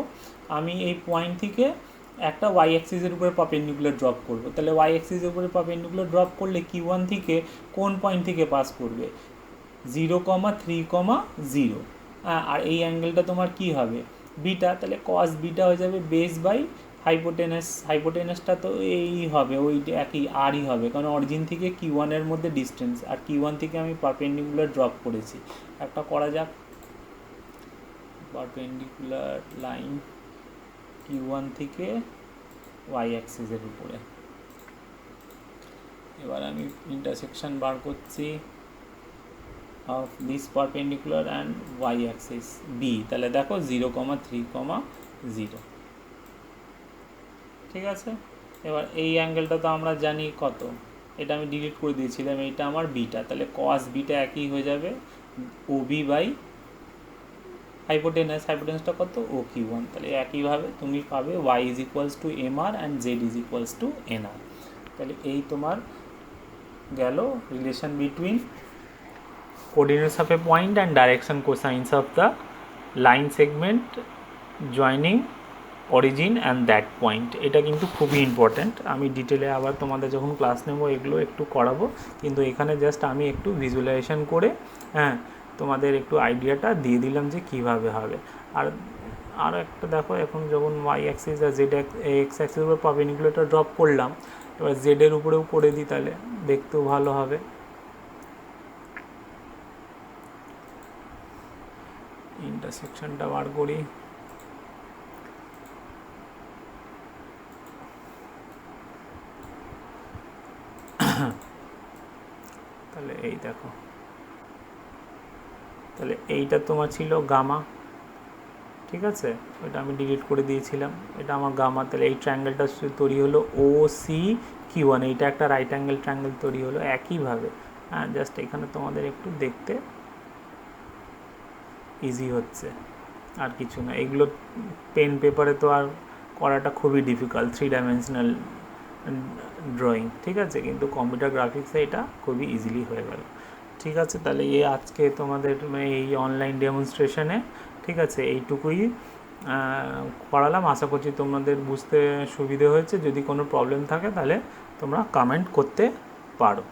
আমি এই পয়েন্ট থেকে একটা ওয়াই অ্যাক্সিসের উপরে পারপেন্ডিকুলার ড্রপ করব, তাহলে ওয়াই অ্যাক্সিসের উপরে পারপেন্ডিকুলার ড্রপ করলে Q1 থেকে কোন পয়েন্ট থেকে পাস করবে, 0,3,0, আর এই অ্যাঙ্গেলটা তোমার কি হবে বিটা, তাহলে কস বিটা হয়ে যাবে বেস বাই হাইপোটেনাস, হাইপোটেনাসটা তো এই হবে ওই একই আরই হবে, কারণ অরিজিন থেকে Q1-এর মধ্যে ডিস্টেন্স, আর Q1 থেকে আমি পারপেন্ডিকুলার ড্রপ করেছি। একটা করা যাক, পারপেন্ডিকুলার লাইন Q1 থেকে ওয়াই অ্যাক্সিসের উপরে, এবার আমি ইন্টারসেকশন বার করছি of this perpendicular and y axis B, তাহলে দেখো 0,3,0, ঠিক আছে। এবার এই অ্যাঙ্গেলটা তো আমরা জানি কত, এটা আমি ডিলিট করে দিয়েছিলাম, এইটা আমার বিটা, তাহলে কস বিটা একই হয়ে যাবে ও বি বাই হাইপোটেনাসটা কত ও কিউ ওয়ান, তাহলে একইভাবে তুমি পাবে Y is equals to M R and Z is equals to N R. তাহলে এই তোমার গেল relation between coordinates of a point and direction cosines of the line segment joining origin and that point। এটা কিন্তু খুবই important, আমি ডিটেলে আবার তোমাদের যখন ক্লাস নেব এগুলো একটু করাবো, কিন্তু এখানে জাস্ট আমি একটু ভিজুয়ালাইজেশন করে হ্যাঁ তোমাদের একটু আইডিয়াটা দিয়ে দিলাম যে কিভাবে হবে। আর একটা দেখো, এখন যখন ওয়াই অ্যাক্সিস আর জেড এক্স অ্যাক্সিসের উপর পারপেন্ডিকুলারটা ড্রপ করলাম, এবার জেডের উপরেও করে দিই, তাহলে দেখতেও ভালো হবে। ইন্টারসেকশনটা বার করি, তাহলে এই দেখো, তাহলে এইটা তোমার ছিল গামা, ঠিক আছে, ওইটা আমি ডিলিট করে দিয়েছিলাম, এটা আমার গামা। তাহলে এই ট্রায়াঙ্গেলটা তৈরি হলো ও সি কিউ ওয়ান, এইটা একটা রাইট অ্যাঙ্গেল ট্রায়াঙ্গেল তৈরি হলো একইভাবে। হ্যাঁ, জাস্ট এখানে তোমাদের একটু দেখতে ইজি হচ্ছে, আর কিছু না। এগুলো পেন পেপারে তো আর করাটা খুবই ডিফিকাল্ট, 3 ডাইমেনশনাল ড্রয়িং, ঠিক আছে, কিন্তু কম্পিউটার গ্রাফিক্সে এটা খুবই ইজিলি হয়ে গেল। ঠিক আছে, তাহলে এই আজকে তোমাদের এই অনলাইন ডেমনস্ট্রেশনে, ঠিক আছে, এইটুকুই করালাম। আশা করছি তোমাদের বুঝতে সুবিধে হয়েছে। যদি কোনো প্রবলেম থাকে তাহলে তোমরা কমেন্ট করতে পারো।